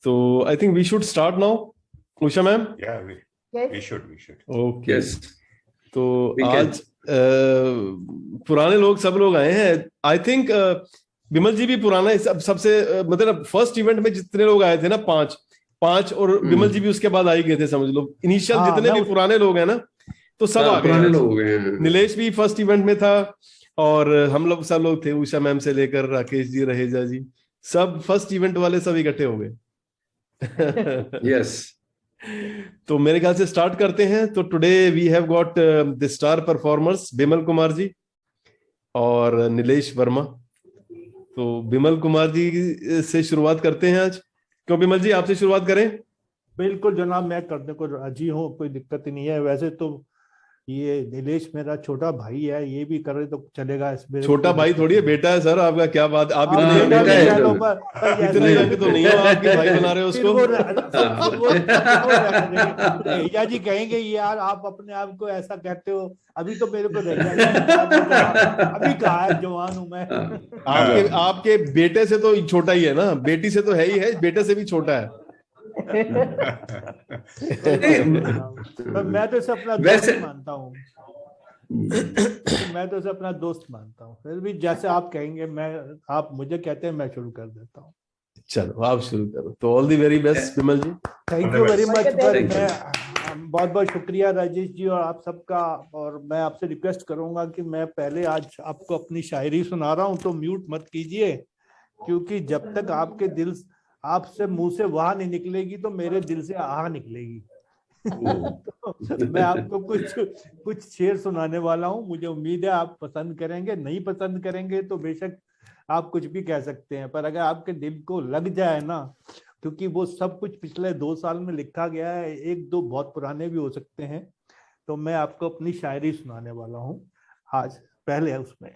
तो I think we should start now, Usha ma'am. we should. Okay Yes. तो We can. आज पुराने लोग सब लोग आए हैं। आई थिंक विमल जी भी पुराना है, सबसे मतलब फर्स्ट इवेंट में जितने लोग आए थे ना, पांच और विमल जी भी उसके बाद आ ही गए थे, समझ लो। इनिशियल हाँ, जितने भी पुराने लोग हैं ना, तो सब आ गए पुराने आज। लोग हो गए हैं। नीलेश भी फर्स्ट इवेंट में था, और हम लोग सब लोग थे, उषा मैम से लेकर राकेश जी, रहेजा जी, सब फर्स्ट इवेंट वाले सब इकट्ठे हो गए। Yes. तो मेरे ख्याल से स्टार्ट करते हैं। तो today we have got the star performers Bimal Kumar ji और नीलेश वर्मा। तो बिमल कुमार जी से शुरुआत करते हैं आज। क्यों बिमल जी, आपसे शुरुआत करें? बिल्कुल जनाब, मैं करने को राजी हूँ, कोई दिक्कत ही नहीं है। वैसे तो ये नीलेश मेरा छोटा भाई है, ये भी करे तो चलेगा। इसमें छोटा भाई थोड़ी है, बेटा है सर आपका। क्या बात, आप हाँ, इतने बेटा बेटा भी है कह लो, तो। पर इतने यंग तो नहीं हो आपके भाई बना रहे हो फिर उसको। वो रैया जी कहेंगे यार आप अपने आप को ऐसा कहते हो। अभी तो मेरे को रैया जी अभी कहा है, जवान हूं मैं। आपके बेटे से तो छोटा ही है ना, बेटी से तो है ही है, बेटे से भी छोटा है। पर मैं तो इसे अपना वैसे- दोस्त मानता हूँ। मैं तो इसे अपना दोस्त मानता हूँ। फिर भी जैसे आप कहेंगे, आप मुझे कहते हैं, मैं शुरू कर देता हूँ। चलो आप शुरू करो। तो all the very best Bimal ji. Thank you very much. Thank you. मैं बहुत बहुत शुक्रिया राजेश जी और आप सबका। और मैं आपसे रिक्वेस्ट करूंगा कि मैं पहले आज आपको अपनी शायरी सुना रहा हूं, तो म्यूट मत कीजिए, क्योंकि जब तक आपके दिल आपसे मुंह से वाह नहीं निकलेगी तो मेरे दिल से आह निकलेगी। तो मैं आपको कुछ शेर सुनाने वाला हूं। मुझे उम्मीद है आप पसंद करेंगे। नहीं पसंद करेंगे तो बेशक आप कुछ भी कह सकते हैं, पर अगर आपके दिल को लग जाए ना, क्योंकि वो सब कुछ पिछले 2 साल में लिखा गया है, 1-2 बहुत पुराने भी हो सकते हैं। तो मैं आपको अपनी शायरी सुनाने वाला हूं आज। पहले है उसमें,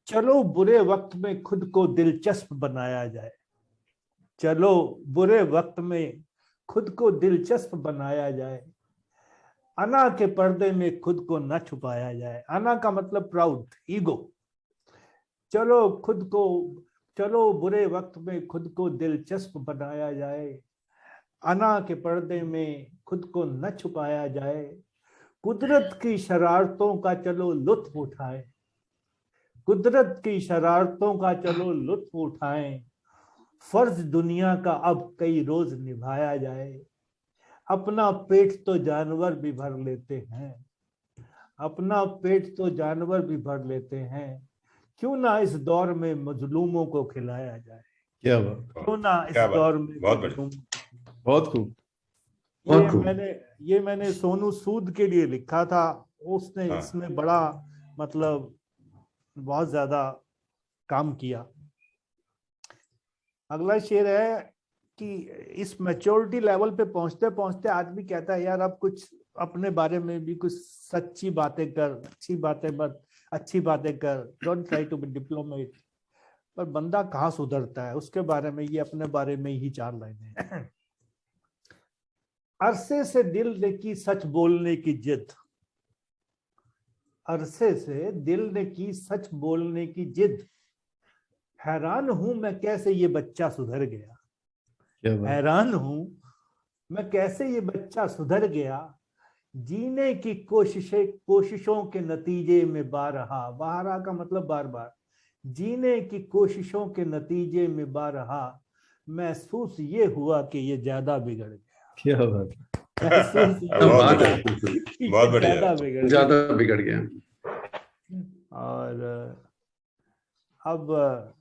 चलो बुरे वक्त में खुद को दिलचस्प बनाया जाए। चलो बुरे वक्त में खुद को दिलचस्प बनाया जाए। अना के पर्दे में खुद को न छुपाया जाए। अना का मतलब प्राउड, ईगो। चलो बुरे वक्त में खुद को दिलचस्प बनाया जाए। अना के पर्दे में खुद को न छुपाया जाए। कुदरत की शरारतों का चलो लुत्फ उठाए। कुदरत की शरारतों का चलो लुत्फ उठाएं। फर्ज दुनिया का अब कई रोज निभाया जाए। अपना पेट तो जानवर भी भर लेते हैं। अपना पेट तो जानवर भी भर लेते हैं। क्यों ना इस दौर में मजलूमों को खिलाया जाए। क्या बात, क्यों ना इस दौर में मजलूम। बहुत खूब। ये मैंने सोनू सूद के लिए लिखा था। उसने इसमें बड़ा मतलब बहुत ज्यादा काम किया। अगला शेर है कि इस मैच्योरिटी लेवल पे पहुंचते पहुंचते आदमी कहता है यार अब कुछ अपने बारे में भी कुछ सच्ची बातें कर, अच्छी बातें कर, don't try to be diplomat. पर बंदा कहाँ सुधरता है, उसके बारे में ये अपने बारे में ही 4 लाइनें। अरसे से दिल ने की सच बोलने की जिद। अरसे से दिल ने की सच बोलने की जिद। हैरान हूं मैं कैसे ये बच्चा सुधर गया। हैरान हूं मैं कैसे ये बच्चा सुधर गया। जीने की कोशिशों के नतीजे में बारहा का मतलब बार बार। जीने की कोशिशों के नतीजे में बारहा महसूस ये हुआ कि ये ज्यादा बिगड़ गया। क्या बात, महसूस बहुत बढ़िया, ज्यादा बिगड़ गया। और अब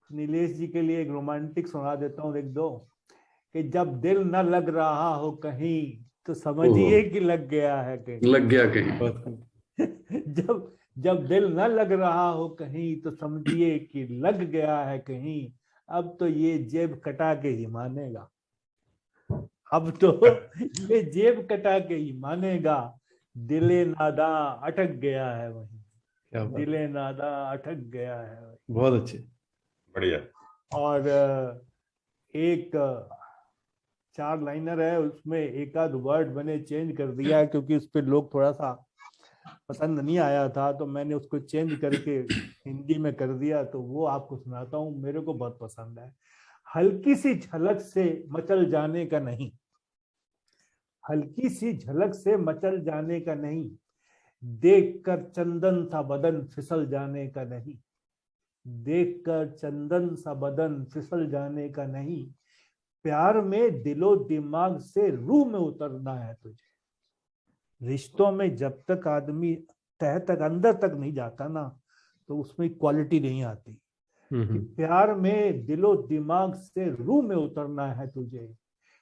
नीलेश जी के लिए एक रोमांटिक सुना देता हूँ, 1-2 कि जब दिल न लग रहा हो कहीं तो समझिए कि लग गया है कहीं। लग गया कहीं। जब दिल न लग रहा हो कहीं तो समझिए कि लग गया है कहीं। अब तो ये जेब कटा के ही मानेगा। अब तो ये जेब कटा के ही मानेगा। दिले नादा अटक गया है वहीं। दिले नादा अटक गया है वहीं। बहुत अच्छे, बढ़िया। और एक 4 लाइनर है, उसमें एक आध वर्ड मैंने चेंज कर दिया है क्योंकि उस पर लोग थोड़ा सा पसंद नहीं आया था, तो मैंने उसको चेंज करके हिंदी में कर दिया, तो वो आपको सुनाता हूँ, मेरे को बहुत पसंद है। हल्की सी झलक से मचल जाने का नहीं, हल्की सी झलक से मचल जाने का नहीं, देखकर चंदन सा बदन फिसल जाने का नहीं, देखकर चंदन सा बदन फिसल जाने का नहीं, प्यार में दिलो दिमाग से रूह में उतरना है तुझे। रिश्तों में जब तक आदमी तह तक अंदर तक नहीं जाता ना, तो उसमें क्वालिटी नहीं आती। कि प्यार में दिलो दिमाग से रूह में उतरना है तुझे,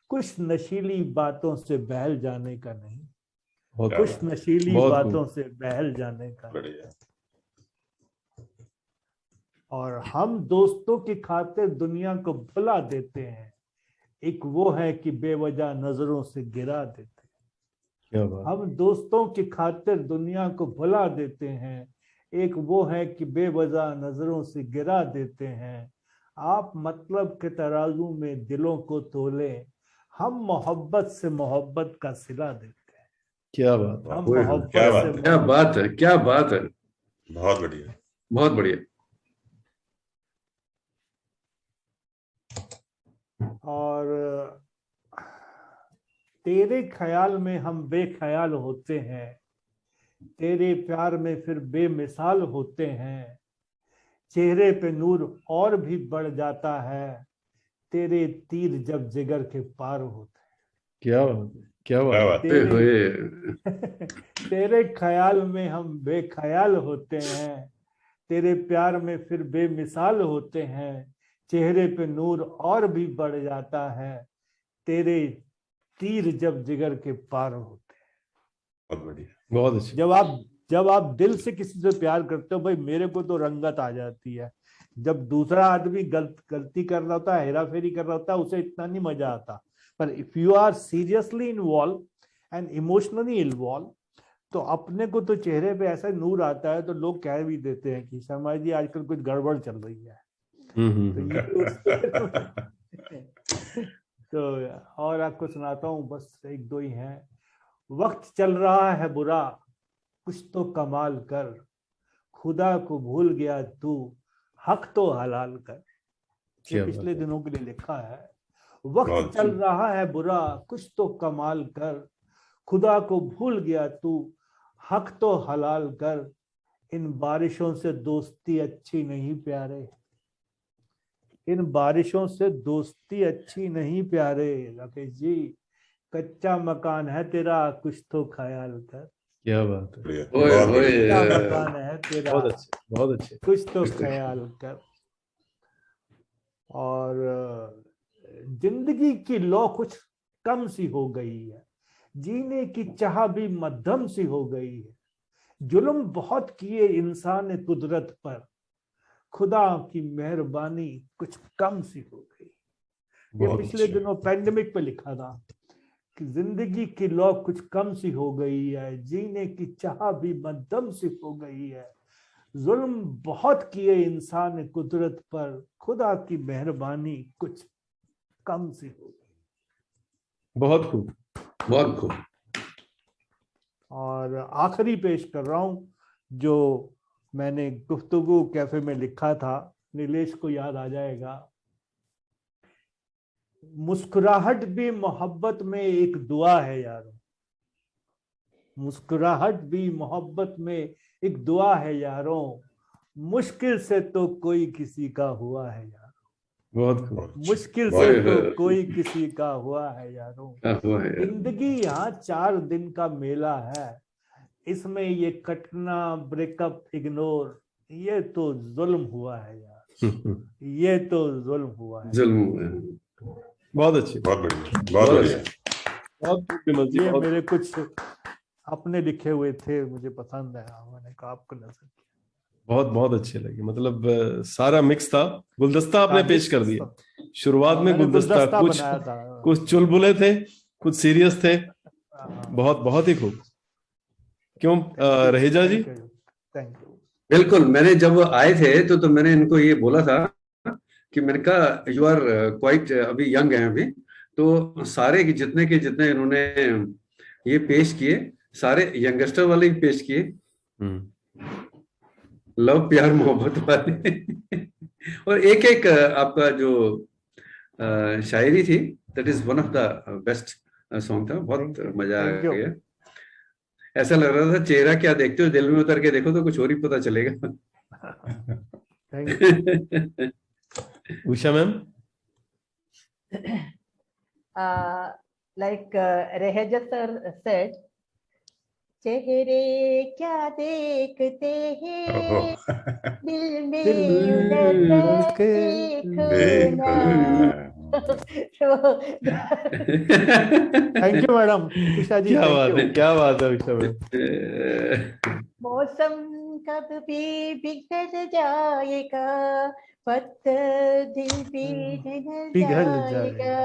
कुछ नशीली बातों से बहल जाने का नहीं, कुछ नशीली बातों से बहल जाने का नहीं। और हम दोस्तों की खातिर दुनिया को भुला देते हैं, एक वो है कि बेवजह नजरों से गिरा देते हैं। क्या बात। हम दोस्तों की खातिर दुनिया को भुला देते हैं, एक वो है कि बेवजह नजरों से गिरा देते हैं। आप मतलब के तराजू में दिलों को तोले, हम मोहब्बत से मोहब्बत का सिला देते हैं। क्या बात। हम ओए, मोहब्बत क्या से बात है। क्या बात है, क्या बात है, बहुत बढ़िया। बहुत बढ़िया। और तेरे ख्याल में हम बेख्याल होते हैं, तेरे प्यार में फिर बेमिसाल होते हैं, चेहरे पे नूर और भी बढ़ जाता है, तेरे तीर जब जिगर के पार होते हैं। क्या बात है, क्या क्या बात। बात है। ओए, तेरे ख्याल में हम बेख्याल होते हैं, तेरे प्यार में फिर बेमिसाल होते हैं, चेहरे पे नूर और भी बढ़ जाता है, तेरे तीर जब जिगर के पार होते हैं। बहुत बढ़िया। बहुत अच्छे। जब आप दिल से किसी से प्यार करते हो, भाई मेरे को तो रंगत आ जाती है। जब दूसरा आदमी गलती कर रहा होता है, हेरा फेरी कर रहा होता है, उसे इतना नहीं मजा आता। पर if you are seriously involve and emotionally involve, तो अपने को तो चेहरे पे ऐसा नूर आता है, तो लोग कह भी देते हैं कि शर्मा जी आजकल कुछ गड़बड़ चल रही है। तो और आपको सुनाता हूँ, बस एक दो ही हैं। वक्त चल रहा है बुरा, कुछ तो कमाल कर, खुदा को भूल गया तू, हक तो हलाल कर। ये पिछले दिनों के लिए लिखा है। वक्त चल रहा है बुरा, कुछ तो कमाल कर, खुदा को भूल गया तू, हक तो हलाल कर। इन बारिशों से दोस्ती अच्छी नहीं प्यारे, इन बारिशों से दोस्ती अच्छी नहीं प्यारे। राकेश जी, कच्चा मकान है तेरा, कुछ तो ख्याल कर। क्या बात है। कच्चा मकान है तेरा, बहुत अच्छे, बहुत अच्छे। कुछ तो ख्याल कर। और जिंदगी की लौ कुछ कम सी हो गई है, जीने की चाह भी मध्यम सी हो गई है, जुल्म बहुत किए इंसान ने कुदरत पर, खुदा की मेहरबानी कुछ कम सी हो गई। ये पिछले दिनों पैंडेमिक पे लिखा था कि जिंदगी की लौ कुछ कम सी हो गई है, जीने की चाह भी मध्यम सी हो गई है, जुल्म बहुत किए इंसान ने कुदरत पर, खुदा की मेहरबानी कुछ कम सी हो गई। बहुत खूब, बहुत खूब। और आखिरी पेश कर रहा हूं, जो मैंने गुफ्तगू कैफे में लिखा था, नीलेश को याद आ जाएगा। मुस्कुराहट भी मोहब्बत में एक दुआ है यारों, मुस्कुराहट भी मोहब्बत में एक दुआ है यारों, मुश्किल से तो कोई किसी का हुआ है यारों। बहुत खूब। मुश्किल से तो कोई किसी का हुआ है यारों। जिंदगी यहाँ 4 दिन का मेला है, इसमें ये कटना ब्रेकअप इग्नोर, ये तो जुल्म हुआ है यार, ये तो जुल्म हुआ है। जुल्म। बहुत अच्छे, बहुत बढ़िया, बहुत बढ़िया। बहुत ये मेरे कुछ अपने लिखे हुए थे, मुझे पसंद है, मैंने कहा आपको नजर किया। बहुत बहुत अच्छे लगे। मतलब सारा मिक्स था, गुलदस्ता आपने पेश कर दिया। शुरुआत में गुलदस्ता कुछ चुलबुले थे, कुछ सीरियस थे। बहुत बहुत ही खूब। क्यों रहेजा जी? Thank you. बिल्कुल, मैंने जब आए थे तो मैंने इनको ये बोला था कि मैंने कहा यू आर क्वाइट अभी यंग हैं अभी, तो सारे जितने इन्होंने ये पेश किए, सारे यंगस्टर वाले ही पेश किए, लव प्यार मोहब्बत वाले। और एक एक आपका जो शायरी थी, that is one of the best song था, बहुत मजा आ Thank you. गया। ऐसा लग रहा था चेहरा क्या देखते हो, दिल में उतर के देखो तो कुछ और ही पता चलेगा। Thank you. Usha ma'am, like Rehaja sir said, चेहरे क्या देखते हैं, दिल में उतर के देखना। So, Thank you, madam. Usha जी, क्या thank बात you. है, क्या बात है उषा मैम। मौसम कब भी बिगड़ जाएगा, पत्थर दिल भी पिघल जाएगा.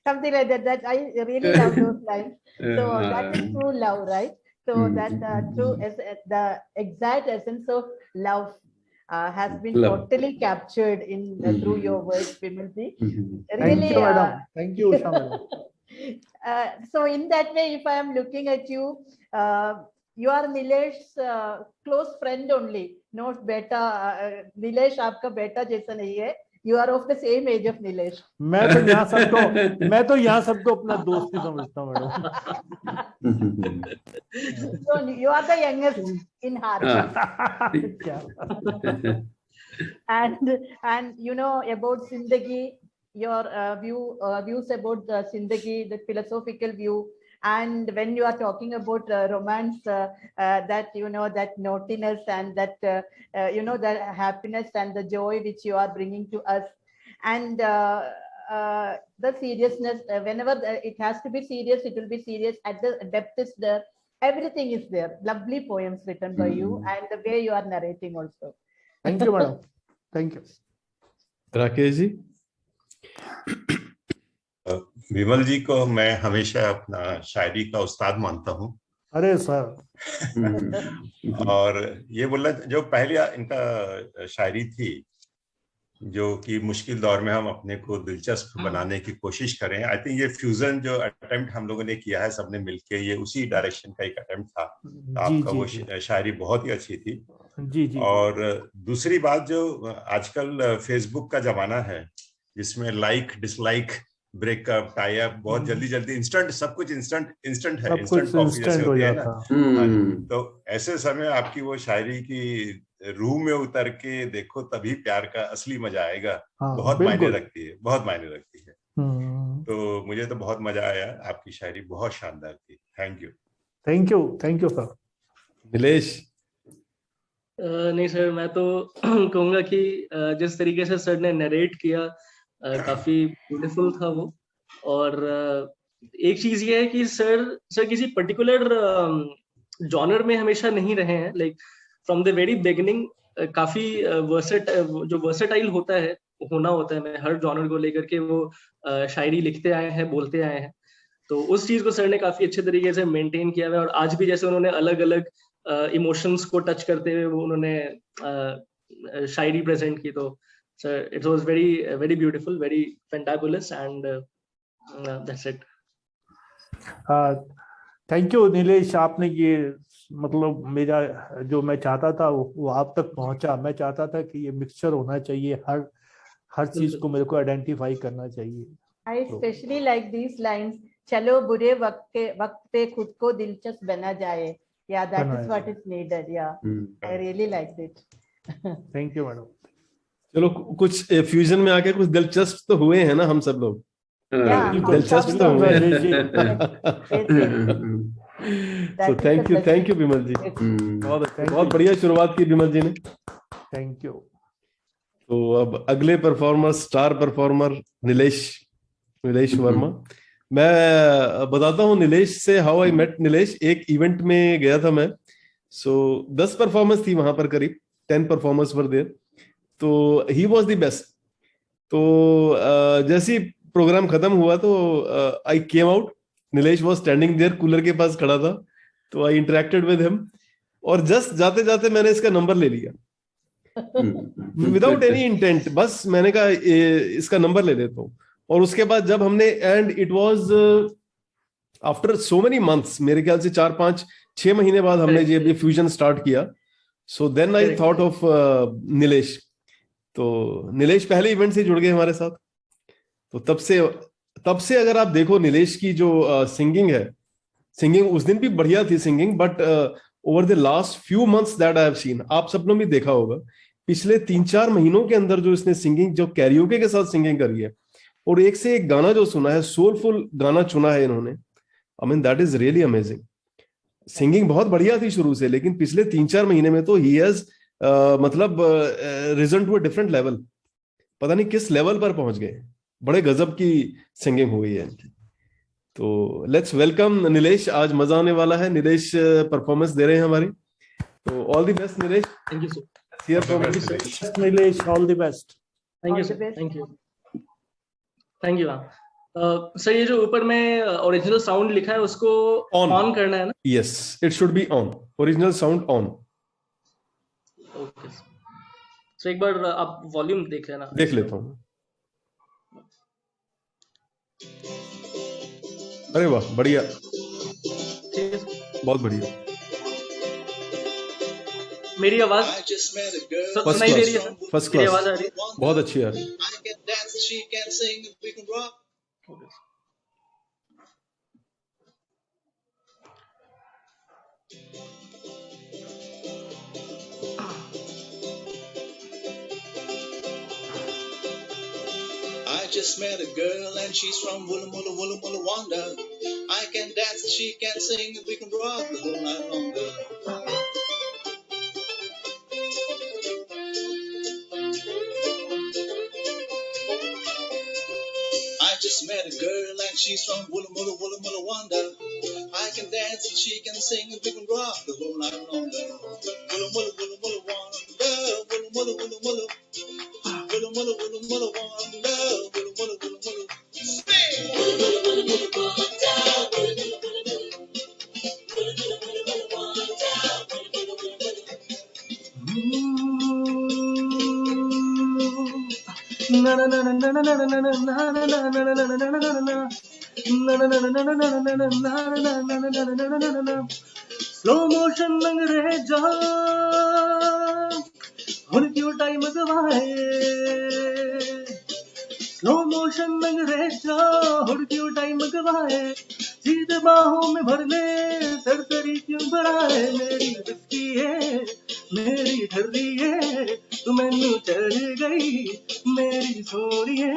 Something like that. That I really love those lines. So that is true love, right? So that true is the exact essence of love has been Love. totally captured in through your words, Bimalji. Thank Really, you, madam. Thank you, Usha madam. so in that way, if I am looking at you, you are Nilesh's close friend only, not beta. Nilesh आपका बेटा जैसा नहीं है. You are of the same age of Nilesh. मैं तो यहाँ सबको अपना दोस्त ही समझता हूँ madam. So you are the youngest in heart. and you know about Zindagi, your views about Zindagi, the philosophical view. And when you are talking about romance, that you know that naughtiness and that you know the happiness and the joy which you are bringing to us, and the seriousness, whenever it has to be serious, it will be serious. At the depth is there, everything is there. Lovely poems written by you, and the way you are narrating also. Thank you, madam. Thank you. Rakesh ji, Vimal ji को मैं हमेशा अपना शायरी का उस्ताद मानता हूँ। अरे sir. और ये बोलना, जो पहले इनका शायरी थी, जो कि मुश्किल दौर में हम अपने को दिलचस्प बनाने की कोशिश करें, आई थिंक ये फ्यूजन जो अटेम्प्ट हम लोगों ने किया है सबने मिलके, ये उसी डायरेक्शन का एक अटेम्प्ट था। आपका वो शायरी बहुत ही अच्छी थी। जी। और दूसरी बात, जो आजकल फेसबुक का जमाना है, जिसमें like dislike breakup tie up बहुत जल्दी इंस्टेंट, सब कुछ इंस्टेंट है, इंस्टेंट कॉफी जैसे होती है ना। तो ऐसे समय आपकी वो शायरी की रूह में उतर के देखो, तभी प्यार का असली मजा आएगा। बहुत मायने रखती है, बहुत मायने रखती है। तो मुझे तो बहुत मजा आया, आपकी शायरी बहुत शानदार थी। Thank you. Thank you sir. Nilesh. नहीं सर, मैं तो कहूंगा कि जिस तरीके से सर ने नरेट किया, काफी ब्यूटीफुल था वो। और एक चीज ये है कि सर किसी पर्टिकुलर जॉनर में हमेशा नहीं रहे हैं। Like from the very beginning काफी वर्सेटाइल होता है, होना होता है। मैं हर जॉनर को लेकर के वो शायरी लिखते आए हैं, बोलते आए हैं। तो उस चीज को सर ने काफी अच्छे तरीके से मेंटेन किया है। और आज भी जैसे उन्होंने अलग अलग इमोशंस को टच करते हुए वो उन्होंने शायरी प्रेजेंट की, तो sir it was very beautiful, very fantabulous, and that's it. Thank you Nilesh, आपने ये मतलब मेरा जो मैं चाहता था वो आप तक पहुंचा। मैं चाहता था कि ये मिक्सचर होना चाहिए, हर चीज को मेरे को आइडेंटिफाई करना चाहिए। I especially like these lines, चलो बुरे वक्त पे खुद को दिलचस्प बना जाए। Yeah, that is what is needed. Yeah, I really liked it. Thank you, madam. चलो कुछ फ्यूजन में आके कुछ दिलचस्प तो हुए हैं ना हम सब लोग। दिलचस्प तो हुए हैं। So thank you विमल जी। बहुत बढ़िया शुरुआत की विमल जी ने। Thank you. तो अब अगले performer, star performer Nilesh Verma. मैं बताता हूँ नीलेश से हाउ आई मेट नीलेश। एक इवेंट में गया था मैं, 10 परफॉर्मेंस थी वहां पर, करीब 10 परफॉर्मर्स वर देयर। तो ही वॉज द बेस्ट। तो जैसे ही प्रोग्राम खत्म हुआ तो I came out, Nilesh was standing there, cooler के पास खड़ा था। तो आई इंटरेक्टेड विद हिम, और जस्ट जाते जाते मैंने इसका नंबर ले लिया विदाउट एनी इंटेंट। बस मैंने कहा इसका नंबर ले लेता हूँ। और उसके बाद जब हमने, and it was after so many months, मेरे ख्याल से 6 महीने बाद हमने Correct. ये फ्यूजन स्टार्ट किया. So then I Correct. Thought of Nilesh. तो नीलेश पहले इवेंट से जुड़ गए हमारे साथ. तो तब से अगर आप देखो नीलेश की जो सिंगिंग है, सिंगिंग उस दिन भी बढ़िया थी singing, but over the last few months that I have seen, आप सब लोगों ने भी देखा होगा पिछले 3-4 महीनों के अंदर जो इसने सिंगिंग, जो कैरियोके के साथ सिंगिंग करी है, और एक से एक गाना जो सुना है, सोलफुल गाना चुना है इन्होंने. I mean that is really amazing. Singing बहुत बढ़िया थी शुरू से, लेकिन पिछले 3-4 महीने में तो ही हैज मतलब risen to a different level. पता नहीं किस लेवल पर पहुंच गए. बड़े गजब की सिंगिंग हुई है इनकी. तो लेट्स वेलकम नीलेश. आज मजा आने वाला है. नीलेश परफॉर्मेंस दे रहे हैं हमारी. तो all the best Nilesh. Thank you, sir. Here from Nilesh, all the best. Thank you, All the sir. best. Thank you. Thank you, ma'am. Sir ये जो ऊपर में ओरिजिनल साउंड लिखा है उसको On. ऑन करना है ना? Yes, it should be on. Original sound on. Okay. So एक बार आप वॉल्यूम देख लेना. देख लेता हूँ. अरे वाह, बढ़िया, ठीक है sir. बहुत बढ़िया. मेरी आवाज फर्स्ट सुनाई दे रही है क्लास, सर? फर्स्ट मेरी आवाज आ क्लास, रही है? बहुत अच्छी आ रही है. Okay. I just met a girl and she's from Woolla Moolla Woolla Moolla Wanda. I can dance and she can sing and we can rock the whole night longer. I just met a girl and she's from Woolla Moolla Woolla Moolla Wanda. I can dance and she can sing and we can rock the whole night longer. Woolla Moolla Woolla Moolla Wanda, Woolla Moolla Woolla Moolla. Woolla Moolla Woolla Moolla Wanda, Woolla Moolla Woolla Moolla. Sing! Na na na na na na na na na na na na na na na na na. Slow motion अंग्रेजा और क्यों time गवाए. Slow motion अंग्रेजा और क्यों time गवाए. सीधे बाहों में भर ले, सरसरी क्यों बढ़ाए. मेरी बिस्की है, मेरी ठर्री है, तू मैनू चढ़ गई मेरी सोनिए.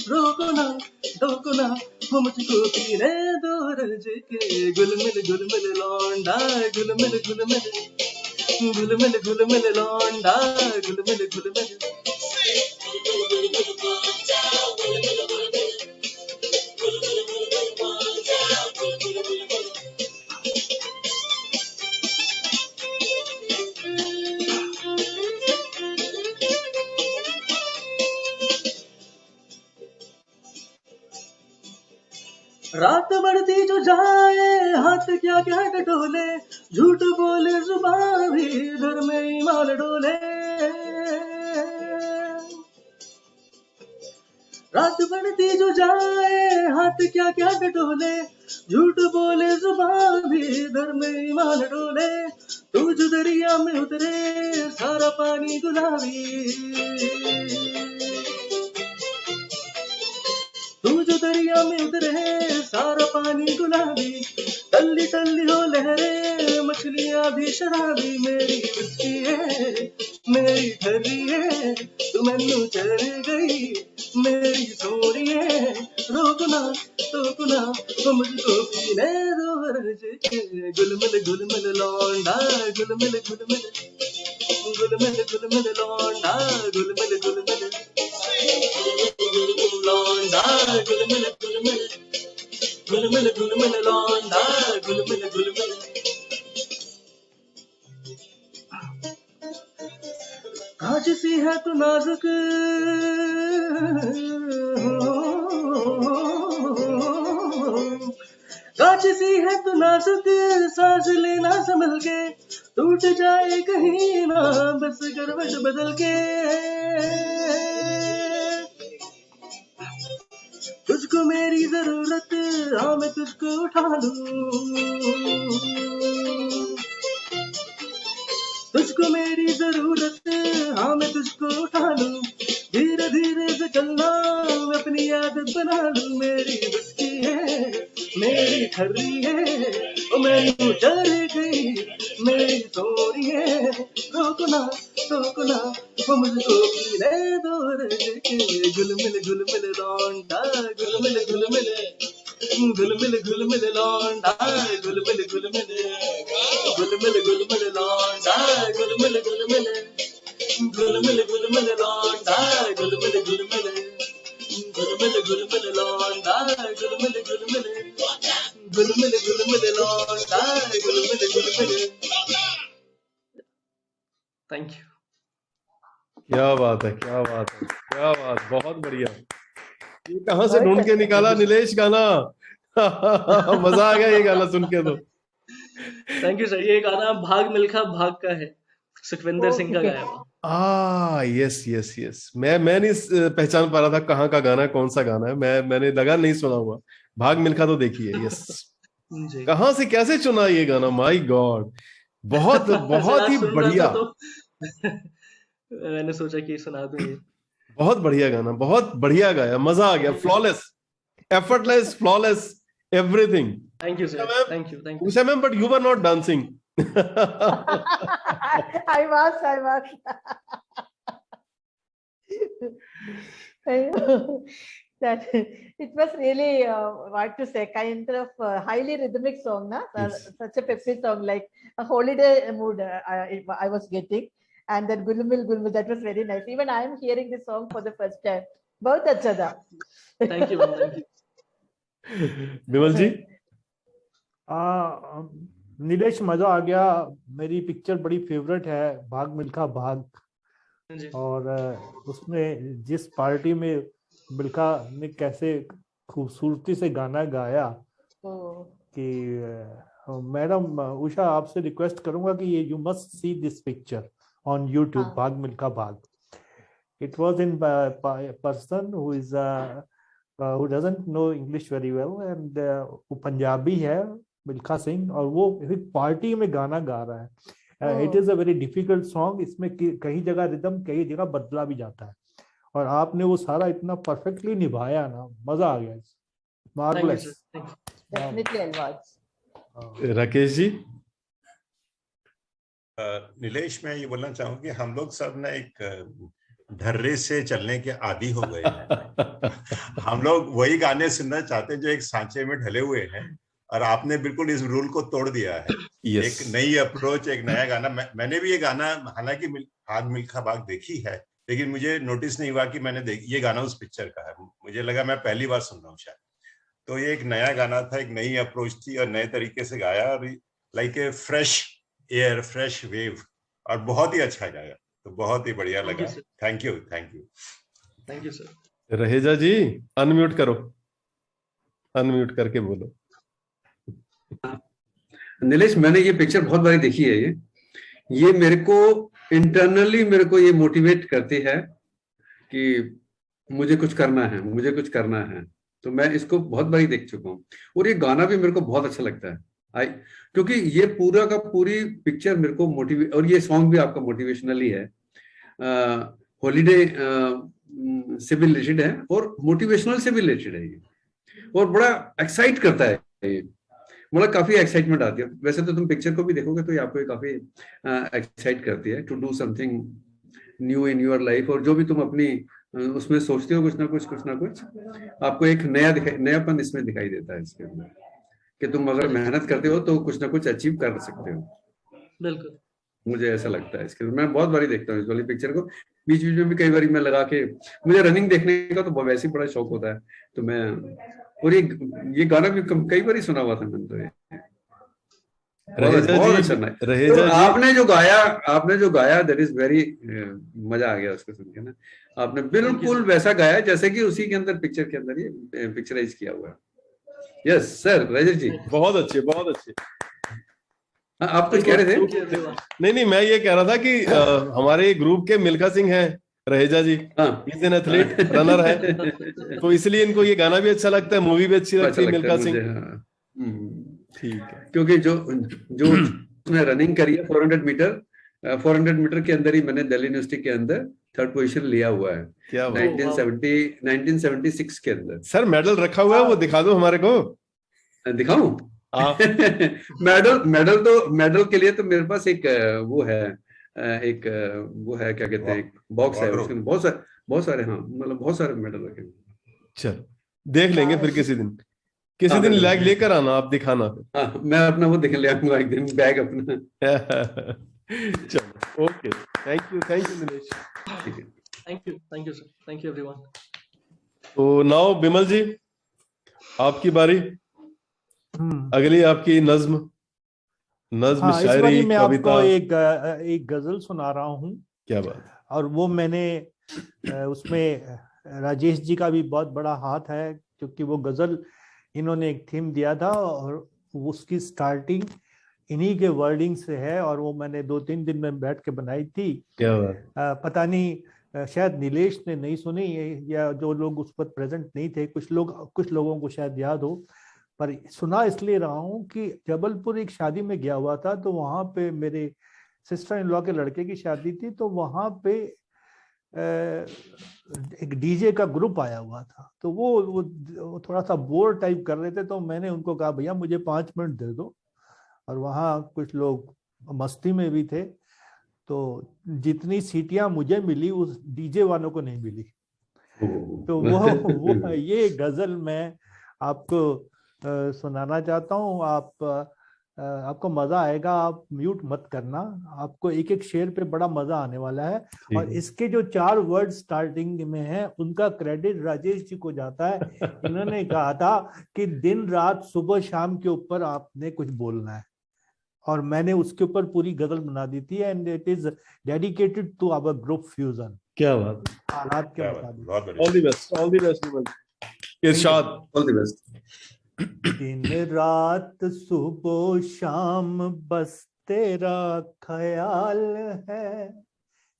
रोको ना टोको ना, वो मुझको पीने दो रज के. गुलमिल लौंडा, गुलमिल लौंडा, गुलमिल. रात बढ़ती जो जाए, हाथ क्या क्या टटोले. झूठ बोले जुबान भी, घर में ही माल डोले. रात बढ़ती जो जाए, हाथ क्या क्या टटोले. झूठ बोले जुबान भी, घर में ही माल डोले. तू जो दरिया में उतरे, सारा पानी गुलाबी. तू जो दरिया में उतरे, सारा पानी गुलाबी. टल्ली टल्ली हो लहरे, मछलियां भी शराबी. मेरी बिस्की है, मेरी ठर्री है, तू मैनू चढ़ गई मेरी सोनिए. रोकना टोकना, वो मुझको पीने दो रज के. गुलमिल लौंडा, गुलमिल लौंडा, गुलमिल लौंडा, गुलमिल लौंडा, गुलमिल. कांच सी है तू नाजुक, कांच सी है तू नाजुक. सांस लेना संभल के, टूट जाए कहीं ना बस करवट बदल के. तुझको मेरी जरूरत, हाँ मैं तुझको उठा लूं. जरूरत, हाँ मैं तुझको उठा लूं, धीरे धीरे से चलना मैं अपनी आदत बना लूं, मेरी बस की है मेरी ठर्री है, ओ मैं यूं चली गई मेरी सोरी है, रोकना वो मुझको पीने दो रज के, गुलमिल गुलमिल लौंडा, गुलमिल गुलमिल गुलमिल गुलमिल लौंडा, गुलमिल गुलमिल गुलमिल गुलमिल लौंडा, गुलमिल गुलमिल गुलमिल गुलमिल लौंडा, गुलमिल गुलमिल गुलमिल गुलमिल लौंडा, गुलमिल गुलमिल गुलमिल गुलमिल लौंडा, गुलमिल गुलमिल। Thank you. क्या बात है, क्या बात है, क्या बात, बहुत बढ़िया। ये कहाँ से ढूंढ के निकाला नीलेश गाना? मजा आ गया ये गाना सुन के तो। Thank you sir. ये गाना भाग मिल्खा भाग का है, सुखविंदर सिंह का गाया हुआ। यस यस यस, मैं नहीं पहचान पा रहा था कहाँ का गाना है, कौन सा गाना है। मैंने लगा नहीं सुना हुआ। भाग मिल्खा तो देखिए। यस, कहाँ से कैसे चुना ये गाना? माय गॉड, बहुत बहुत ही बढ़िया। मैंने सोचा कि सुना दूं ये। बहुत बढ़िया गाना, बहुत बढ़िया गाया, मजा आ गया। Flawless, effortless, flawless, everything. Thank you sir, thank you, thank you. Usha ma'am, but you were not dancing. I was. That it was really what to say, kind of highly rhythmic song, na? Yes. Such a peppy song, like a holiday mood. I was getting, and that Gulmil Gulmil, that was very nice. Even I am hearing this song for the first time. बहुत अच्छा था। Thank you, thank you। Bimal जी, नीलेश, मजा आ गया। मेरी picture बड़ी favourite है, भाग मिल्खा भाग। और उसमें जिस पार्टी में मिल्खा ने कैसे खूबसूरती से गाना गाया कि मैडम उषा, आपसे रिक्वेस्ट करूंगा कि ये you must see this picture on YouTube, भाग मिल्खा भाग। It was in a person who is who doesn't know English very well, and वो पंजाबी है, मिल्खा सिंह, और वो एक पार्टी में गाना गा रहा है। It is a very difficult song। इसमें कई जगह रिदम, कई जगह बदला भी जाता है, और आपने वो सारा इतना परफेक्टली निभाया ना, मजा आ गया। Marvellous. Definitely I was। Rakesh ji. Nilesh, मैं ये बोलना चाहूँ कि हम लोग सब ना एक धर्रे से चलने के आदी हो गए हैं। हम लोग वही गाने सुनना चाहते हैं जो एक सांचे में ढले हुए हैं, और आपने बिल्कुल इस रूल को तोड़ दिया है। yes. एक नई अप्रोच, एक नया गाना। मैंने भी ये गाना, हालांकि भाग मिल्खा भाग देखी है, लेकिन मुझे नोटिस नहीं हुआ कि मैंने ये गाना उस पिक्चर का है। मुझे लगा मैं पहली बार सुन रहा हूँ शायद। तो ये एक नया गाना था, एक नई अप्रोच थी, और नए तरीके से गाया, और like a fresh air, fresh wave, और बहुत ही अच्छा गाया। तो बहुत ही बढ़िया लगा। Thank you, thank you, thank you sir. Raheja ji, unmute करो, अनम्यूट करके बोलो। नीलेश, मैंने ये पिक्चर बहुत बारी देखी है। ये मेरे को इंटरनली मेरे को ये मोटिवेट करती है कि मुझे कुछ करना है, मुझे कुछ करना है। तो मैं इसको बहुत बारी देख चुका हूँ, और ये गाना भी मेरे को बहुत अच्छा लगता है। क्योंकि ये पूरा का पूरी पिक्चर मेरे को मोटिवेट, और ये सॉन्ग भी आपका मोटिवेशनली है, हॉलीडे से भी रिलेटेड है, और मोटिवेशनल से भी रिलेटेड है ये, और बड़ा एक्साइट करता है ये, मतलब काफी एक्साइटमेंट आती है। वैसे तो तुम पिक्चर को भी देखोगे तो ये आपको काफी एक्साइट करती है to do something new in your life, और जो भी तुम अपनी उसमें सोचते हो, कुछ ना कुछ आपको एक नयापन इसमें दिखाई देता है इसके अंदर, कि तुम अगर मेहनत करते हो तो कुछ ना कुछ अचीव कर सकते हो। बिल्कुल, मुझे ऐसा लगता है इसके। मैं बहुत बारी देखता हूँ इस वाली पिक्चर को, बीच बीच में भी कई बारी मैं लगा के, मुझे रनिंग देखने का तो वैसे ही बड़ा शौक होता है, तो मैं, और ये गाना भी कई बारी सुना हुआ था मैंने। तो ये तो आपने जो गाया दैट इज वेरी, मजा आ गया उसको सुन के ना। आपने बिल्कुल वैसा गाया जैसे कि उसी के अंदर, पिक्चर के अंदर ये पिक्चराइज किया हुआ है। यस सर, राजेश जी, बहुत अच्छे, बहुत अच्छे। आप कुछ कह रहे थे? नहीं, मैं ये कह रहा था कि हमारे ग्रुप के मिल्खा सिंह हैं, रहेजा जी, इज एन एथलीट, रनर है, तो इसलिए इनको ये गाना भी अच्छा लगता है, मूवी भी अच्छी लगती है मिल्खा सिंह। ठीक है, क्योंकि जो उसने रनिंग करी है 400 मीटर, 400 मीटर के अंदर ही मैंने दिल्ली यूनिवर्सिटी के अंदर 3rd पोजीशन लिया हुआ है। क्या 1976 के अंदर। सर मेडल रखा हुआ है, वो दिखा दो हमारे को। दिखाऊं? मेडल के लिए तो मेरे पास एक वो है, वो है, क्या कहते हैं, एक बॉक्स है, उसके बहुत सारे हाँ, मतलब बहुत सारे मेडल रखे हैं। चल देख लेंगे फिर किसी दिन लैग लेकर आना, आप दिखाना फिर। हाँ, मैं अपना वो देख ले आऊंगा एक दिन, बैग अपना। चलो okay, thank you Nilesh. Thank you sir, thank you everyone. तो नाउ बिमल जी आपकी बारी। अगली आपकी नज्म हाँ, इस शायरी, बारी मैं कविता। आपको एक गजल सुना रहा हूँ। क्या बात। और वो मैंने उसमें राजेश जी का भी बहुत बड़ा हाथ है, क्योंकि वो गजल इन्होंने एक थीम दिया था और उसकी स्टार्टिंग इन्हीं के वर्डिंग से है, और वो मैंने 2-3 दिन में बैठ के बनाई थी। क्या बात। पता नहीं शायद नीलेश ने नहीं सुनी, या जो लोग उस पर प्रेजेंट नहीं थे, कुछ लोगों को शायद याद हो, पर सुना इसलिए रहा हूँ कि जबलपुर एक शादी में गया हुआ था, तो वहां पे मेरे सिस्टर इन लॉ के लड़के की शादी थी, तो वहां पे एक डीजे का ग्रुप आया हुआ था। तो वो थोड़ा सा बोर टाइप कर रहे थे, तो मैंने उनको कहा भैया मुझे 5 मिनट दे दो, और वहाँ कुछ लोग मस्ती में भी थे, तो जितनी सीटियां मुझे मिली उस डीजे वालों को नहीं मिली। तो वो ये गजल मैं आपको सुनाना चाहता हूँ। आपको मजा आएगा, आप म्यूट मत करना, आपको एक एक शेर पे बड़ा मजा आने वाला है। और इसके जो 4 वर्ड स्टार्टिंग में है उनका क्रेडिट राजेश जी को जाता है। इन्होंने कहा था कि दिन रात सुबह शाम के ऊपर आपने कुछ बोलना है, और मैंने उसके ऊपर पूरी गजल बना दी थी, and it is dedicated to our group fusion. क्या बात। हालात के मुताबिक। All the best Irshad. All the best. दिन रात सुबह शाम बस तेरा ख्याल है,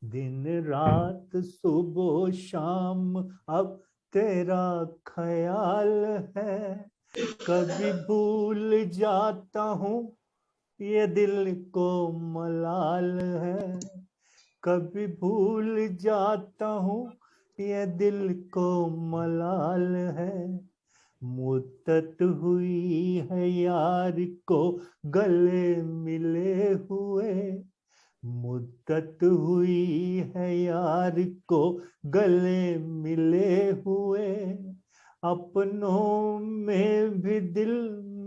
दिन रात सुबह शाम अब तेरा ख्याल है, कभी भूल जाता हूँ ये दिल को मलाल है, कभी भूल जाता हूँ ये दिल को मलाल है, मुद्दत हुई है यार को गले मिले हुए, मुद्दत हुई है यार को गले मिले हुए, अपनों में भी दिल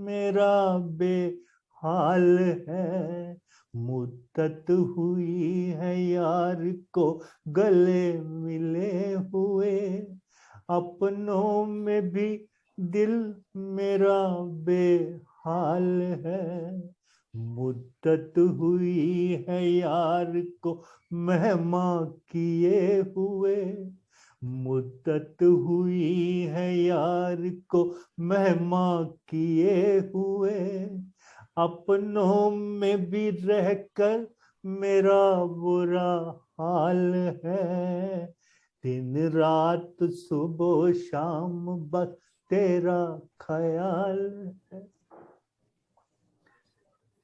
मेरा बेहाल है, मुद्दत हुई है यार को गले मिले हुए, अपनों में भी दिल मेरा बेहाल है, मुद्दत हुई है यार को मेहमान किए हुए, मुद्दत हुई है यार को मेहमान किए हुए, अपनों में भी रहकर मेरा बुरा हाल है, दिन रात सुबह शाम बस तेरा ख्याल है,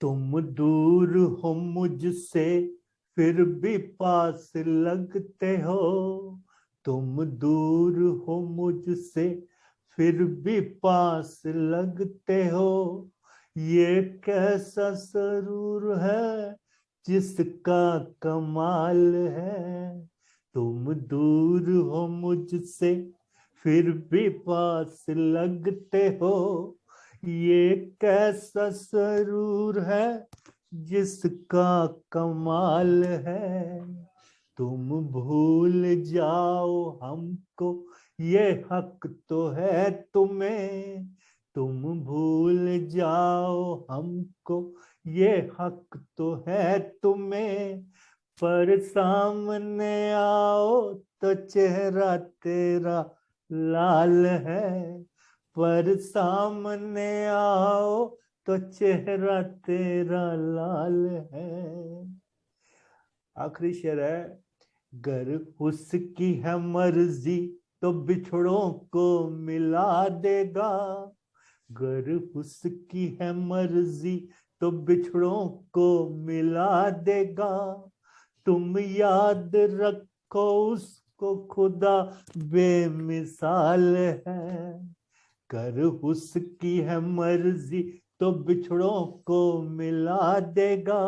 तुम दूर हो मुझसे फिर भी पास लगते हो, तुम दूर हो मुझसे फिर भी पास लगते हो, ये कैसा सरूर है जिसका कमाल है, तुम दूर हो मुझसे फिर भी पास लगते हो, ये कैसा सरूर है जिसका कमाल है, तुम भूल जाओ हमको ये हक तो है तुम्हें, तुम भूल जाओ हमको ये हक तो है तुम्हें, पर सामने आओ तो चेहरा तेरा लाल है, पर सामने आओ तो चेहरा तेरा लाल है। आखिरी शेर है, गर उसकी है मर्जी तो बिछड़ों को मिला देगा, गर उसकी है मर्जी तो बिछड़ों को मिला देगा, तुम याद रखो उसको, खुदा बेमिसाल है, कर उसकी है मर्जी तो बिछड़ों को मिला देगा।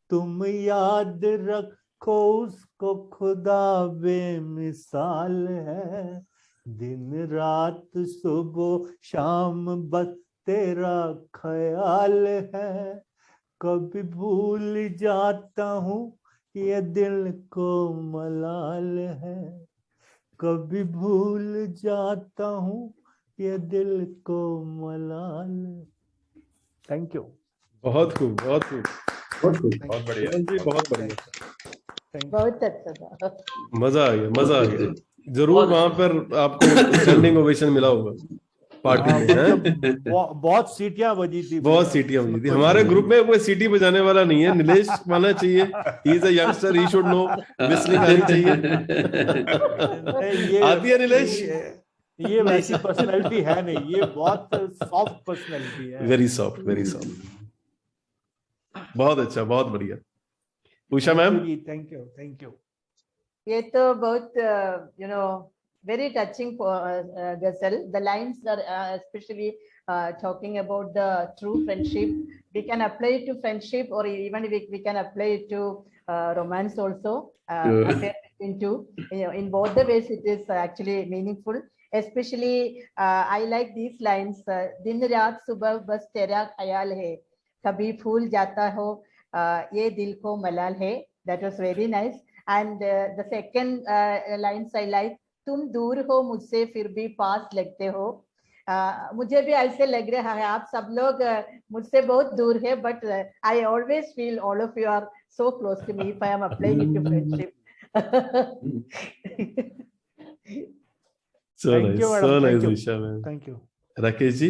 तुम याद रखो उसको, खुदा बेमिसाल है, दिन रात सुबह शाम बस तेरा ख्याल है। कभी भूल जाता हूँ ये दिल को मलाल है, कभी भूल जाता हूँ ये दिल को मलाल। Thank you. बहुत खूब, बहुत खूब, बहुत बढ़िया जी, बहुत बढ़िया, बहुत अच्छा था। मजा आ गया, मजा आ गया। जरूर वहां पर आपको स्टैंडिंग ओवेशन मिला होगा पार्टी में, हैं? बहुत सीटियां बजी थी, बहुत सीटियां बजी थी। हमारे ग्रुप में कोई सीटी बजाने वाला नहीं है, नीलेश मानना चाहिए, he is a youngster, he should know, whistling आनी चाहिए। ये आती है नीलेश? ये वैसी पर्सनैलिटी है नहीं, ये बहुत सॉफ्ट पर्सनैलिटी है। Very soft, very soft. बहुत अच्छा, बहुत बढ़िया। Usha ma'am? Thank you, thank you. ये तो बहुत you know very touching ghazal. The lines are especially talking about the true friendship. We can apply it to friendship, or even we can apply it to romance also. Affair between two. You know, in both the ways, it is actually meaningful. Especially, I like these lines. दिन रात सुबह बस तेरा ख्याल है, कभी भूल जाता हो ये दिल को मलाल है. That was very nice. And the second lines I like, तुम दूर हो मुझसे फिर भी पास लगते हो. मुझे भी ऐसे लग रहा है आप सब लोग मुझसे बहुत दूर है, but I always feel all of you are so close to me if I am applying it to friendship. So Thank nice, you, madam. so Thank nice, you. Usha ma'am. Thank you. Rakesh ji?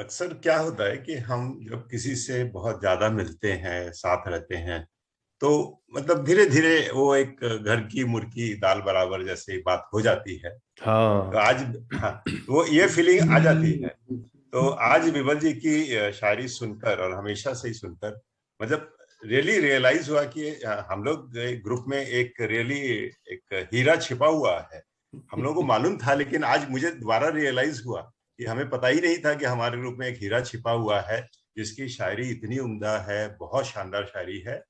अक्सर क्या होता है कि हम जब किसी से बहुत ज्यादा मिलते हैं, साथ रहते हैं, तो मतलब धीरे धीरे वो एक घर की मुर्गी दाल बराबर जैसी बात हो जाती है। हाँ, तो आज वो ये फीलिंग आ जाती है। तो आज विमल जी की शायरी सुनकर और हमेशा से ही सुनकर मतलब रियली रियलाइज हुआ कि हम लोग ग्रुप में एक रियली एक हीरा छिपा हुआ है। हम लोगों को मालूम था, लेकिन आज मुझे दोबारा रियलाइज हुआ कि हमें पता ही नहीं था कि हमारे ग्रुप में एक हीरा छिपा हुआ है जिसकी शायरी इतनी उम्दा है, बहुत शानदार शायरी है।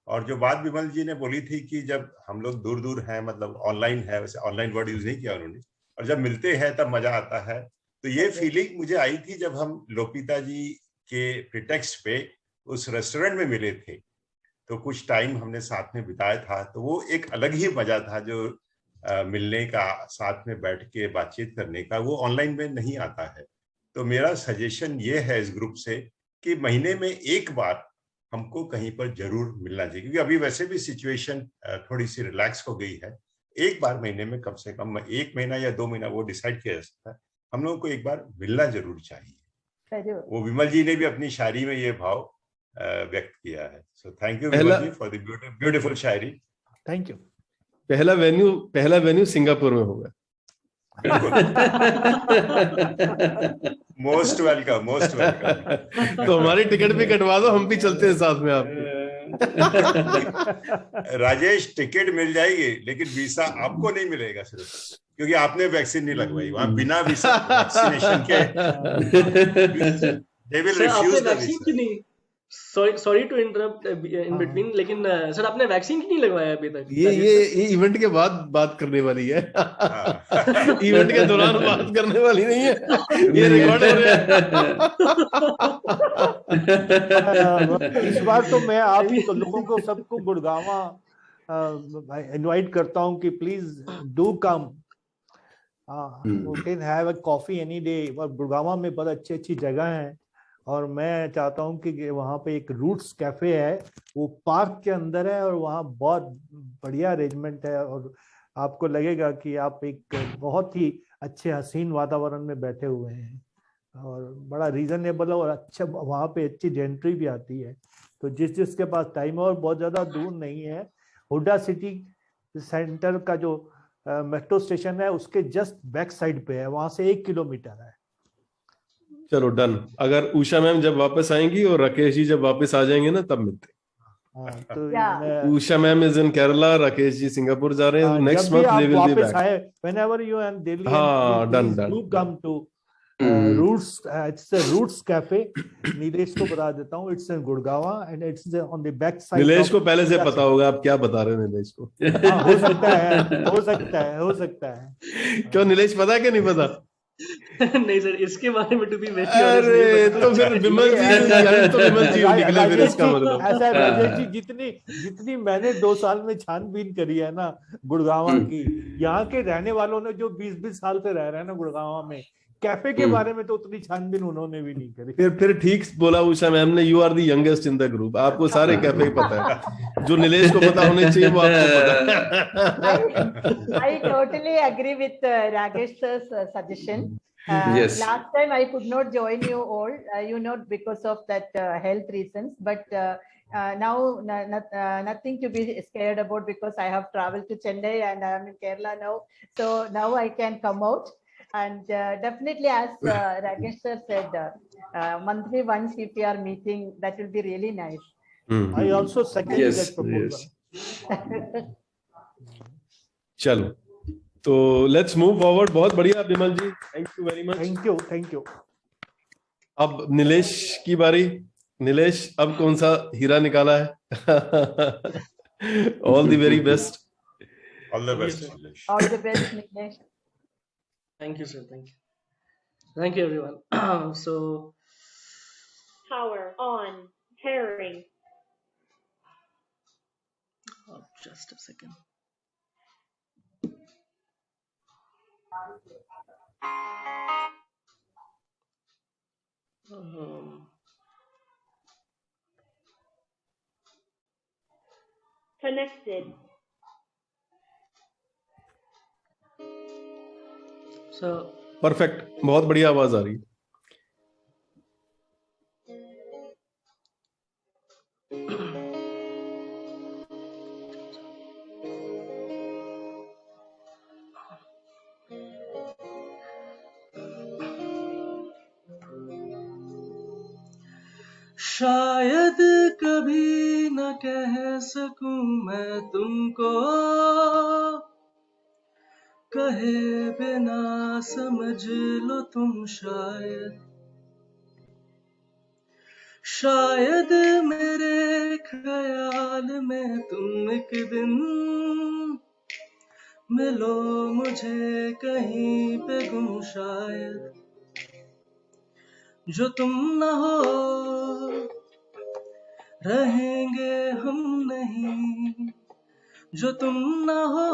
और जो बात विमल जी ने बोली थी कि जब हम लोग दूर दूर हैं, मतलब ऑनलाइन है, वैसे ऑनलाइन वर्ड यूज नहीं किया उन्होंने, और जब मिलते हैं तब मजा आता है। तो ये फीलिंग मुझे आई थी जब हम लोपिता जी के प्रिटेक्स्ट पे उस रेस्टोरेंट में मिले थे, तो कुछ टाइम हमने साथ में बिताया था। तो वो एक अलग ही मजा था जो मिलने का, साथ में बैठ के बातचीत करने का, वो ऑनलाइन में नहीं आता है। तो मेरा सजेशन ये है इस ग्रुप से कि महीने में एक बार हमको कहीं पर जरूर मिलना चाहिए, क्योंकि अभी वैसे भी सिचुएशन थोड़ी सी रिलैक्स हो गई है। एक बार महीने में कम से कम 1 महीना या 2 महीना, वो डिसाइड किया जा सकता है, हम लोगों को एक बार मिलना जरूर चाहिए। वो विमल जी ने भी अपनी शायरी में ये भाव व्यक्त किया है। So thank you Vimal ji for the beautiful shayari. Thank you. पहला वेन्यू सिंगापुर में होगा। Most welcome, most welcome. तो हमारी टिकट भी कटवा दो, हम भी चलते हैं साथ में आपके। राजेश, टिकट मिल जाएगी लेकिन वीसा आपको नहीं मिलेगा, सिर्फ क्योंकि आपने वैक्सीन नहीं लगवाई। वहां बिना वीसा वैक्सीनेशन के they will refuse the visa। Sorry to interrupt in between, लेकिन सर आपने वैक्सीन क्यों नहीं लगवाया अभी तक? ये इवेंट के बाद बात करने वाली है। इवेंट के दौरान बात करने वाली नहीं है, ये रिकॉर्ड हो रहा है। इस बार तो मैं आप तो लोगों को सबको गुड़गावा इनवाइट करता हूं कि please do come, you can have a coffee any day. और गुड़गावा में बहुत अच्छी अच्छी जगह है, और मैं चाहता हूं कि वहाँ पे एक रूट्स कैफे है, वो पार्क के अंदर है, और वहाँ बहुत बढ़िया अरेंजमेंट है, और आपको लगेगा कि आप एक बहुत ही अच्छे हसीन वातावरण में बैठे हुए हैं, और बड़ा रीजनेबल है, और अच्छा वहाँ पे अच्छी जेंट्री भी आती है। तो जिसके पास टाइम है, और बहुत ज़्यादा दूर नहीं है, हुडा सिटी सेंटर का जो मेट्रो स्टेशन है उसके जस्ट बैक साइड पे है, वहाँ से 1 किलोमीटर है। चलो डन। अगर उषा मैम जब वापस आएंगी और राकेश जी जब वापस आ जाएंगे ना तब मिलते हाँ, तो Yeah. Usha ma'am is in Kerala, Rakesh ji Singapore जा रहे हैं, नेक्स्ट जब भी मंथ आप दे विल बी वापस बैक। आए, whenever you are in Delhi, हाँ, and done, please done, do done. come to Roots. It's a Roots Cafe. Nilesh को बता देता हूँ, it's in Gurgaon and it's on the back side. Nilesh को पहले से Yes. पता होगा आप क्या बता रहे हैं नीलेश को। हाँ, हो सकता है। क्यों नीलेश पता है कि नहीं पता? नहीं सर, इसके बारे में टू बी वेरी अरे तो फिर विमल जी यानी तो विमल जी निकले फिर, इसका मतलब ऐसा है राजेश जी, जितनी मैंने 2 साल में छानबीन करी है ना गुड़गांव की, यहाँ के रहने वालों ने जो 20-20 साल से रह रहे हैं ना गुड़गांव में, कैफे के बारे में तो उतनी छानबीन उन्होंने भी नहीं करी। फिर ठीक बोला उषा मैम ने, you are the youngest in the group, आपको सारे कैफे पता है, जो नीलेश को पता होने चाहिए वो आपको पता है। I totally agree with Rakesh sir's suggestion. Yes. Last time I could not join you all, because of that health reasons. But now nothing to be scared about, because I have traveled to Chennai and I am in Kerala now. So now I can come out. And definitely, as Rakesh sir said, monthly once if we are meeting, that will be really nice. I also second that proposal. Yes. चलो तो let's move forward. बहुत बढ़िया Vimal ji, thank you very much. Thank you. अब नीलेश की बारी। नीलेश अब कौन सा हीरा निकाला है? All the very best. All the best Nilesh. All the best, Nilesh. Thank you, sir. Thank you, everyone. So, power on, pairing. Just a second. Connected. So, perfect, बहुत बढ़िया आवाज आ रही है। शायद कभी न कह सकूं मैं तुमको, कहे बिना समझ लो तुम शायद मेरे ख्याल में तुम एक दिन मिलो मुझे कहीं पे गुम, शायद जो तुम न हो रहेंगे हम नहीं, जो तुम न हो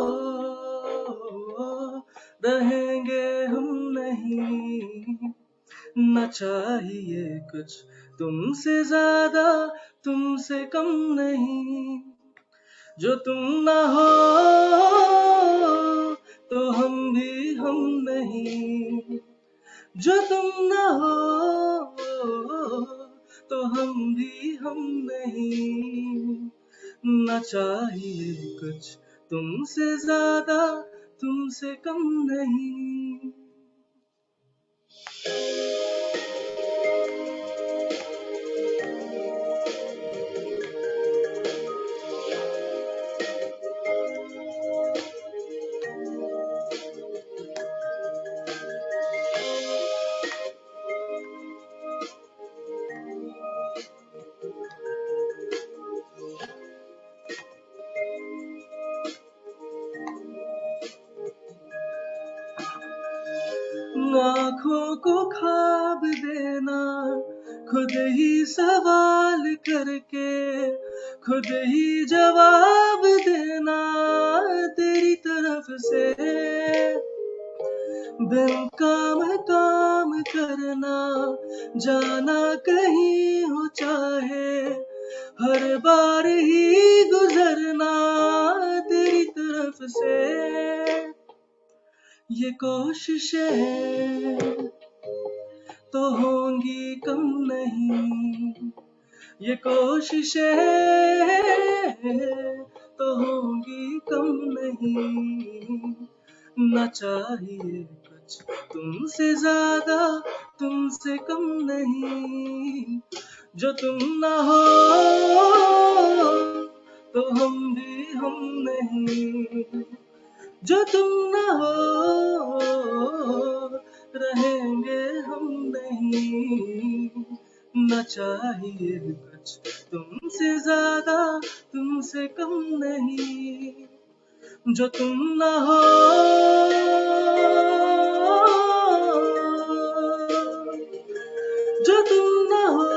रहेंगे हम नहीं, न चाहिए कुछ तुमसे ज्यादा तुमसे कम नहीं, जो तुम न हो तो हम भी हम नहीं, जो तुम न हो तो हम भी हम नहीं, न चाहिए कुछ तुमसे ज्यादा तुमसे कम नहीं। आँखों को ख्वाब देना, खुद ही सवाल करके खुद ही जवाब देना, तेरी तरफ से बिन काम करना, जाना कहीं हो चाहे हर बार ही गुजरना, तेरी तरफ से ये कोशिशें तो होंगी कम नहीं, ये कोशिशें तो होंगी कम नहीं, न चाहिए कुछ कुछ तुमसे ज्यादा तुमसे कम नहीं, जो तुम ना हो तो हम भी हम नहीं, जो तुम ना हो रहेंगे हम नहीं, न चाहिए कुछ तुमसे ज्यादा तुमसे कम नहीं, जो तुम ना हो जो तुम ना हो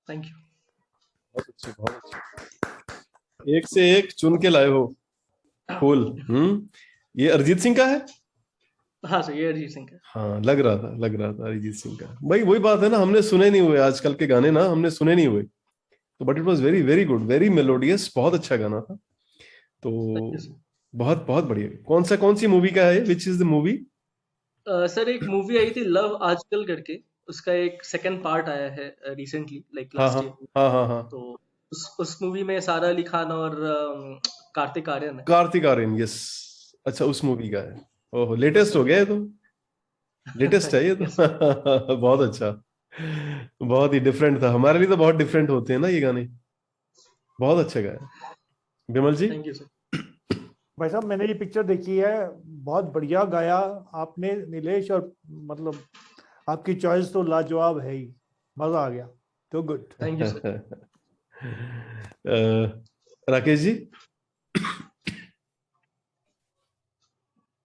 थैंक यू। बहुत अच्छे, बहुत अच्छे, एक से एक चुन के लाए हो फूल। ये अरिजीत सिंह का है? हाँ सर, ये अरिजीत सिंह का। हाँ, लग रहा था अरिजीत सिंह का। भाई वही बात है ना, हमने सुने नहीं हुए आजकल के गाने ना, हमने सुने नहीं हुए, तो but it was very very good, very melodious, बहुत अच्छा गाना था। तो बहुत बहुत बढ़िया। कौन सी मूवी का है? Which is the movie? Sir एक मूवी आई थी लव आजकल करके, उसका एक सेकंड पार्ट आया है रिसेंटली, लाइक लास्ट ईयर। हाँ। तो उस मूवी में सारा अली खान और कार्तिक आर्यन है। कार्तिक आर्यन, यस। अच्छा, उस मूवी का है। ओह, लेटेस्ट हो गया है, तो लेटेस्ट है ये तो। बहुत अच्छा, बहुत ही डिफरेंट था। हमारे लिए तो बहुत डिफरेंट होते हैं ना ये गाने। बहुत अच्छा गाया Bimal ji. Thank you sir. भाई साहब, मैंने ये पिक्चर देखी है, बहुत बढ़िया गाया आपने नीलेश, और मतलब आपकी चॉइस तो लाजवाब है ही, मजा आ गया, तो good. Thank you sir. Rakesh ji.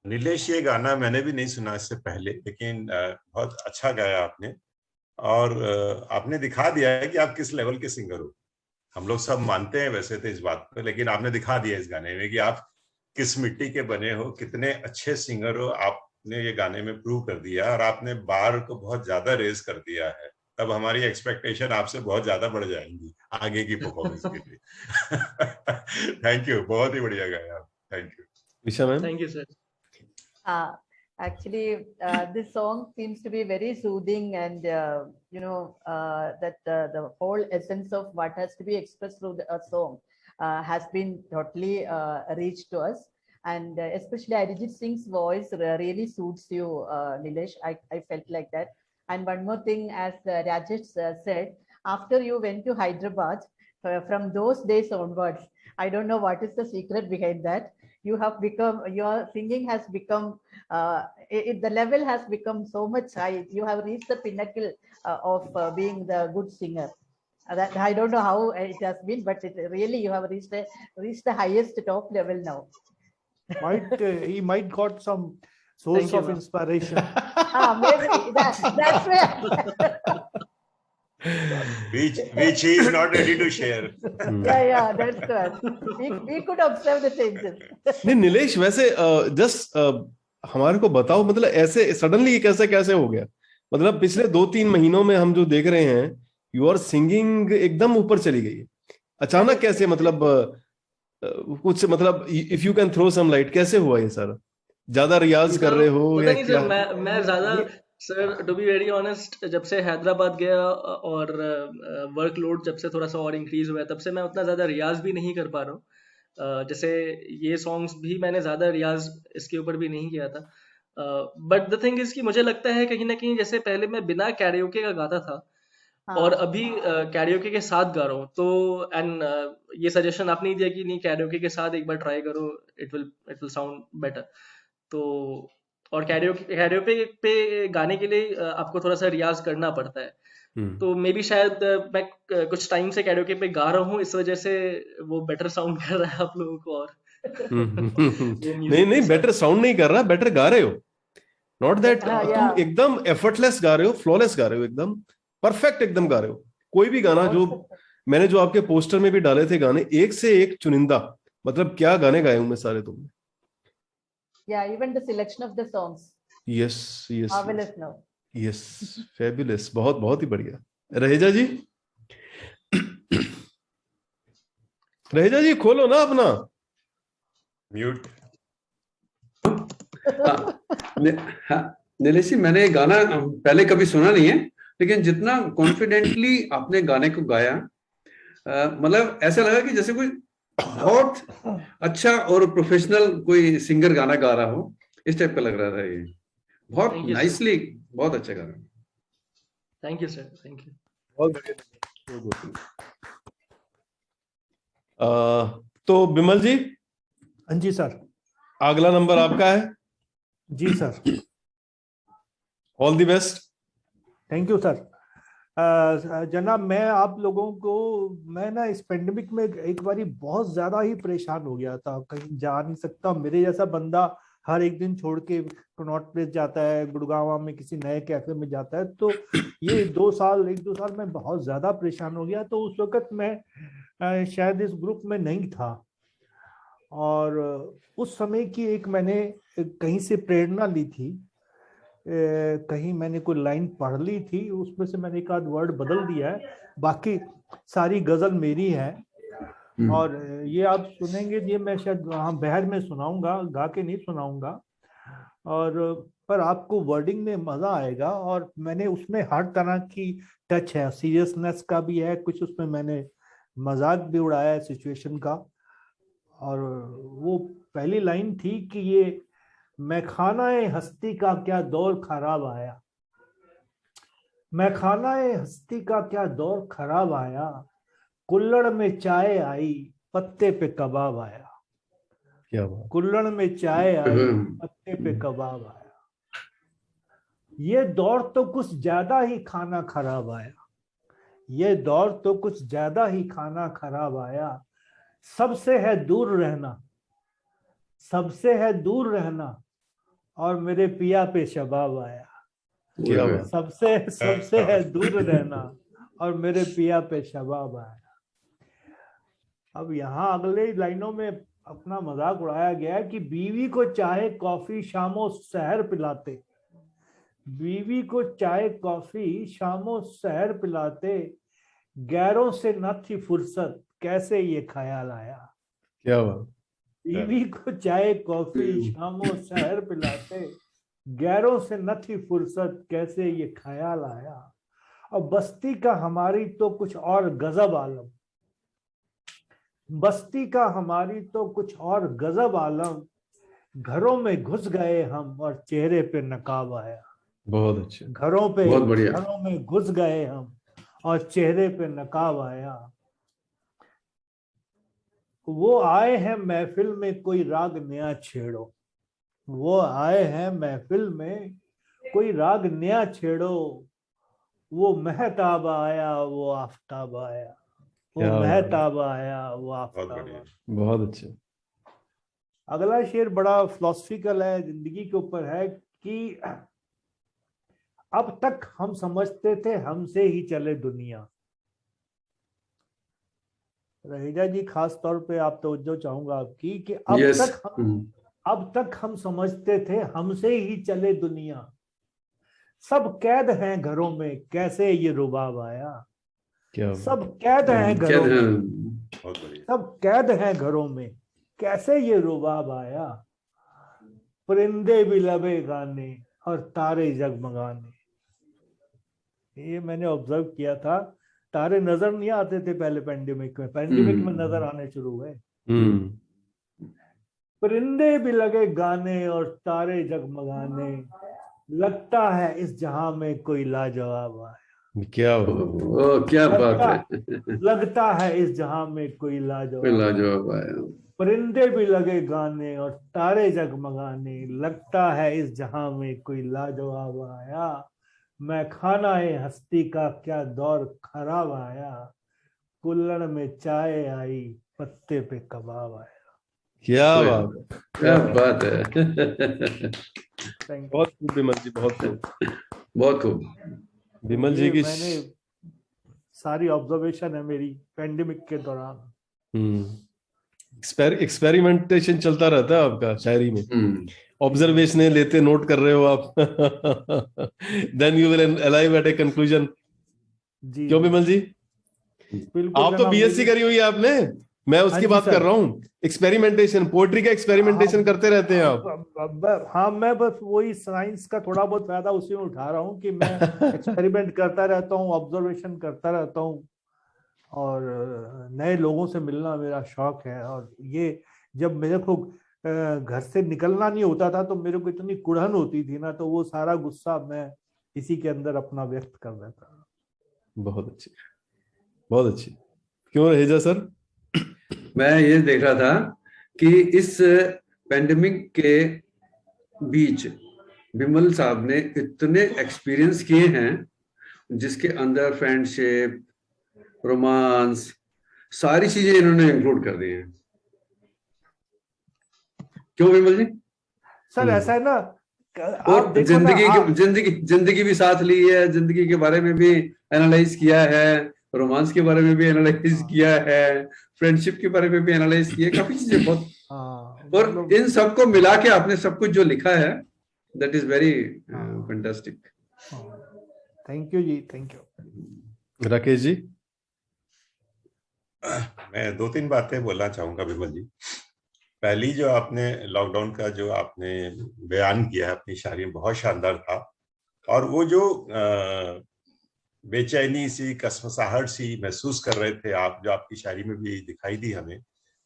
Nilesh, ये गाना मैंने भी नहीं सुना इससे पहले, लेकिन बहुत अच्छा गाया आपने, और आपने दिखा दिया है कि आप किस लेवल के सिंगर हो। हम लोग सब मानते हैं वैसे तो इस बात पे, लेकिन आपने दिखा दिया इस गाने में कि आप किस मिट्टी के बने हो, कितने अच्छे सिंगर हो। आपने ये गाने में प्रूव कर दिया, और आपने बार को बहुत ज्यादा रेज कर दिया है। तब हमारी एक्सपेक्टेशन आपसे बहुत ज्यादा बढ़ जाएंगी आगे की परफॉर्मेंस के लिए। थैंक यू, बहुत ही बढ़िया गाया। थैंक यू विशा ma'am. Thank you sir. Actually, this song seems to be very soothing, and that the whole essence of what has to be expressed through a song has been totally reached to us, and especially Arijit Singh's voice really suits you, Nilesh. I felt like that. And one more thing, as Rajesh said, after you went to Hyderabad, from those days onwards, I don't know what is the secret behind that. You have become, your singing has become, the level has become so much high. You have reached the pinnacle of being the good singer. That I don't know how it has been, but really you have reached the highest top level now. He might got some source of inspiration. Maybe that's where. which he is not ready to share. Yeah, that's good. We could observe the changes. नहीं नीलेश, वैसे just हमारे को बताओ, मतलब ऐसे suddenly कैसे हो गया? मतलब पिछले 2-3 महीनों में हम जो देख रहे हैं, योर सिंगिंग एकदम ऊपर चली गई है अचानक। कैसे, मतलब कुछ, मतलब if you can throw some light, कैसे हुआ ये सारा? ज्यादा रियाज कर रहे हो या क्या? मैं ज्यादा sir, to be very honest, जब से हैदराबाद गया और वर्कलोड जब से थोड़ा सा और इंक्रीज हुआ है, तब से मैं उतना ज्यादा रियाज भी नहीं कर पा रहा हूँ। जैसे ये सॉन्ग्स भी मैंने ज्यादा रियाज इसके ऊपर भी नहीं किया था। बट द थिंग इज कि मुझे लगता है कहीं ना कहीं, जैसे पहले मैं बिना कैरियोके का गाता था और अभी कैरियोके के साथ गा रहा हूँ, तो एंड ये सजेशन आपने ही दिया कि नहीं, कैरियोके के साथ एक बार ट्राई करो, इट विल साउंड बेटर। तो और कैरियोके पे गाने के लिए आपको थोड़ा सा रियाज करना पड़ता है, तो मे बी शायद मैं कुछ टाइम से कैरियोके पे गा रहा हूँ, इस वजह से वो बेटर साउंड कर रहा है आप लोगों को। और नहीं, बेटर साउंड नहीं कर रहा, बेटर गा रहे हो। नॉट दैट तुम एकदम एफर्टलेस गा रहे हो, फ्लॉलेस गा रहे हो, एकदम परफेक्ट एकदम गा रहे हो। कोई भी गाना जो मैंने जो आपके पोस्टर में भी डाले थे गाने, एक से एक चुनिंदा, मतलब क्या गाने गाए होंगे सारे तुमने। Yeah, even the selection of the songs. Yes yes Marvelous now. Yes, fabulous, बहुत बहुत ही बढ़िया। रहेजा जी, रहेजा जी खोलो ना अपना म्यूट। नीलेश जी, मैंने गाना पहले कभी सुना नहीं है, लेकिन जितना कॉन्फिडेंटली आपने गाने को गाया, मतलब ऐसा लगा कि जैसे कोई बहुत अच्छा और प्रोफेशनल कोई सिंगर गाना गा रहा हो, इस टाइप का लग रहा था। ये बहुत नाइसली, बहुत अच्छा गाना। Thank you sir, thank you. बहुत बढ़िया। तो बिमल जी। हाँ जी सर। अगला नंबर आपका है। जी sir. All the best. Thank you sir. जनाब, मैं आप लोगों को, मैं ना इस पेंडेमिक में एक बारी बहुत ज्यादा ही परेशान हो गया था, कहीं जा नहीं सकता। मेरे जैसा बंदा हर एक दिन छोड़ के कनॉट प्लेस जाता है, गुड़गांव में किसी नए कैफे में जाता है, तो ये एक दो साल में बहुत ज्यादा परेशान हो गया। तो उस वक्त मैं शायद इस ग्रुप में नहीं था, और उस समय की एक मैंने कहीं से प्रेरणा ली थी, कहीं मैंने कोई लाइन पढ़ ली थी, उसमें से मैंने एक आध वर्ड बदल दिया है, बाकी सारी गजल मेरी है। और ये आप सुनेंगे, ये मैं शायद वहाँ बहर में सुनाऊंगा, गा के नहीं सुनाऊंगा, और पर आपको वर्डिंग में मजा आएगा। और मैंने उसमें हर तरह की टच है, सीरियसनेस का भी है कुछ, उसमें मैंने मजाक भी उड़ाया है सिचुएशन का। और वो पहली लाइन थी कि ये मैखानाए हस्ती का क्या दौर खराब आया, मैखानाए हस्ती का क्या दौर खराब आया, कुल्हड़ में चाय आई पत्ते पे कबाब आया। क्या बात। कुल्हड़ में चाय आई पत्ते पे कबाब आया, ये दौर तो कुछ ज्यादा ही खाना खराब आया, ये दौर तो कुछ ज्यादा ही खाना खराब आया, सबसे है दूर रहना, सबसे है दूर रहना, और मेरे पिया पे शबाब आया। क्या बात। सबसे है दूर रहना, और मेरे पिया पे शबाब आया। अब यहाँ अगले लाइनों में अपना मजाक उड़ाया गया कि बीवी को चाहे कॉफी शामों सहर पिलाते, बीवी को चाहे कॉफी शामों सहर पिलाते, गैरों से न थी फुर्सत कैसे ये ख्याल आया। क्या बात। बीवी को चाहे कॉफी शामों सहर पिलाते, गैरों से न थी फुर्सत कैसे ये ख्याल आया। और बस्ती का हमारी तो कुछ और गजब आलम, बस्ती का हमारी तो कुछ और गजब आलम, घरों में घुस गए हम और चेहरे पे नकाब आया। बहुत अच्छे। घरों में घुस गए हम और चेहरे पे नकाब आया। वो आए हैं महफिल में कोई राग नया छेड़ो, वो आए हैं महफिल में कोई राग नया छेड़ो, वो महताब आया वो आफताब आया, वो महताब आया वो आफताब आया। बहुत अच्छे। अगला शेर बड़ा फिलोसफिकल है, जिंदगी के ऊपर है कि अब तक हम समझते थे हमसे ही चले दुनिया। रहेजा जी, खास तौर पे आप तवज्जो चाहूंगा आपकी कि अब तक हम समझते थे हमसे ही चले दुनिया, सब कैद हैं घरों में कैसे ये रुबाब आया। सब कैद हैं घरों में, सब कैद हैं घरों में कैसे ये रुबाब आया, परिंदे भी लबे गाने और तारे जगमगाने। ये मैंने ऑब्जर्व किया था, तारे नजर नहीं आते थे पहले पैंडेमिक में नजर आने शुरू हुए। परिंदे भी लगे गाने और तारे जगमगाने, लगता है इस जहां में कोई लाजवाब आया। क्या बात है। लगता है इस जहां में कोई लाजवाब आया। परिंदे भी लगे गाने और तारे जगमगाने, लगता है इस जहां में कोई लाजवाब आया, मैं खाना है हस्ती का क्या दौर खराब आया, कुल्हड़ में चाय आई पत्ते पे कबाब आया। क्या बात है। बहुत खूब बिमल जी, बहुत खूब, बहुत खूब। बिमल जी की। मैंने सारी ऑब्जर्वेशन है मेरी पेंडेमिक के दौरान। एक्सपेरिमेंटेशन चलता रहता है आपका शायरी में, ऑब्जर्वेशन लेते नोट कर रहे हो आप। Then you will arrive at a conclusion. जी क्यों विमल जी? बिल्कुल आप तो बीएससी करी हुई है आपने, मैं उसकी बात कर रहा हूँ। एक्सपेरिमेंटेशन, पोएट्री का एक्सपेरिमेंटेशन करते रहते हैं आप। हाँ, मैं बस वही साइंस का थोड़ा बहुत फायदा उसी में उठा रहा हूँ कि मैं एक्सपेरिमेंट करता रहता हूँ, ऑब्जर्वेशन करता रहता हूँ, और नए लोगों से मिलना मेरा शौक है। और ये जब मेरे को घर से निकलना नहीं होता था तो मेरे को इतनी कुड़हन होती थी ना, तो वो सारा गुस्सा मैं इसी के अंदर अपना व्यक्त कर देता। बहुत अच्छी, बहुत अच्छी। क्यों रहेजा सर? मैं ये देख रहा था कि इस पेंडेमिक के बीच विमल साहब ने इतने एक्सपीरियंस किए हैं जिसके अंदर फ्रेंडशिप, रोमांस, सारी चीजें इन्होंने इंक्लूड कर दी हैं। क्यों विमल जी? सर ऐसा है ना, और जिंदगी भी साथ ली है, जिंदगी के बारे में भी एनालाइज किया है, रोमांस के बारे में भी एनालाइज किया है, फ्रेंडशिप के बारे में भी एनालाइज किया है, काफी चीजें बहुत। और इन सबको मिला के आपने सब कुछ जो लिखा है, that is very fantastic. Thank you ji, thank you. Rakesh ji? मैं 2-3 बातें बोलना चाहूंगा विमल जी। पहली, जो आपने लॉकडाउन का जो आपने बयान किया है अपनी शायरी में, बहुत शानदार था। और वो जो बेचैनी सी, कसमसाहट सी महसूस कर रहे थे आप, जो आपकी शायरी में भी दिखाई दी हमें।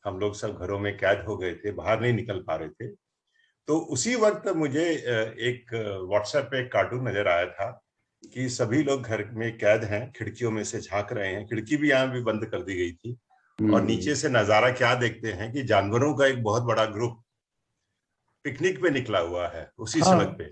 हम लोग सब घरों में कैद हो गए थे, बाहर नहीं निकल पा रहे थे। तो उसी वक्त मुझे एक व्हाट्सएप पे एक कार्टून नजर आया था कि सभी लोग घर में कैद हैं, खिड़कियों में से झांक रहे हैं। खिड़की भी यहाँ भी बंद कर दी गई थी, और नीचे से नजारा क्या देखते हैं कि जानवरों का एक बहुत बड़ा ग्रुप पिकनिक पे निकला हुआ है उसी सड़क पे,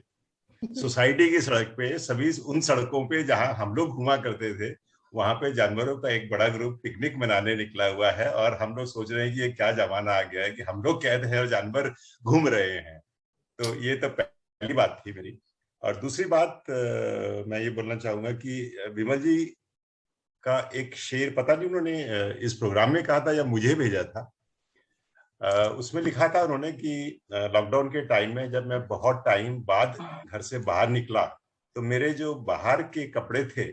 सोसाइटी की सड़क पे। सभी उन सड़कों पे जहां हम लोग घुमा करते थे, वहां पे जानवरों का एक बड़ा ग्रुप पिकनिक मनाने निकला हुआ है। और हम लोग सोच रहे हैं कि ये क्या जमाना आ गया है कि हम लोग कैद हैं और जानवर घूम रहे हैं। तो ये तो पहली बात थी मेरी। और दूसरी बात मैं ये बोलना चाहूंगा कि विमल जी का एक शेर, पता नहीं उन्होंने इस प्रोग्राम में कहा था या मुझे भेजा था, उसमें लिखा था उन्होंने कि लॉकडाउन के टाइम में जब मैं बहुत टाइम बाद घर से बाहर निकला तो मेरे जो बाहर के कपड़े थे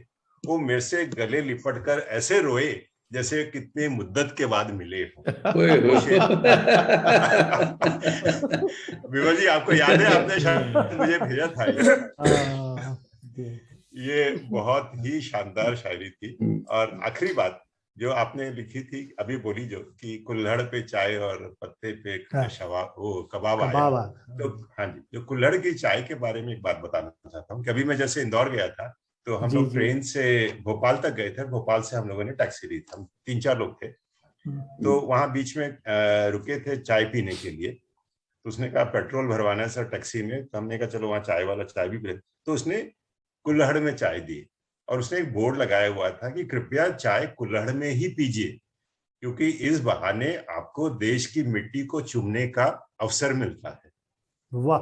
वो मेरे से गले लिपट कर ऐसे रोए जैसे कितने मुद्दत के बाद मिले हो। विमल जी, आपको याद है, आपने शायद मुझे भेजा था ये बहुत ही शानदार शायरी थी। और आखिरी बात जो आपने लिखी थी अभी बोली, जो कि कुल्हड़ पे चाय और पत्ते पे कबाब आया। तो हाँ जी, जो कुल्हड़ की चाय के बारे में एक बात बताना चाहता हूँ कि अभी मैं जैसे इंदौर गया था तो हम लोग ट्रेन से भोपाल तक गए थे। भोपाल से हम लोगों ने टैक्सी ली थी, हम 3-4 लोग थे। तो वहां बीच में रुके थे चाय पीने के लिए। तो उसने कहा पेट्रोल भरवाना है सर टैक्सी में। तो हमने कहा चलो वहाँ चाय वाला चाय भी पी। तो उसने कुल्हड़ में चाय दी, और उसने एक बोर्ड लगाया हुआ था कि कृपया चाय कुल्हड़ में ही पीजिए, क्योंकि इस बहाने आपको देश की मिट्टी को चूमने का अवसर मिलता है। वाह,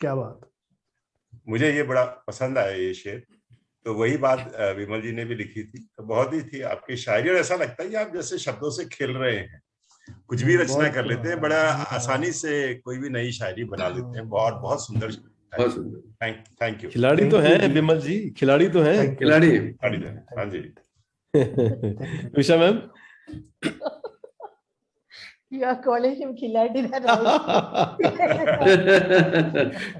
क्या बात! मुझे ये बड़ा पसंद आया ये शेर। तो वही बात विमल जी ने भी लिखी थी, तो बहुत ही थी आपकी शायरी। और ऐसा लगता है कि आप जैसे शब्दों से खेल रहे हैं, कुछ भी रचना कर लेते हैं, बड़ा आसानी से कोई भी नई शायरी बना लेते हैं। बहुत सुंदर। Thank you. खिलाड़ी तो हैं विमल जी, खिलाड़ी तो हैं। खिलाड़ी। हाँ जी। Usha ma'am? You are calling him खिलाड़ी ना?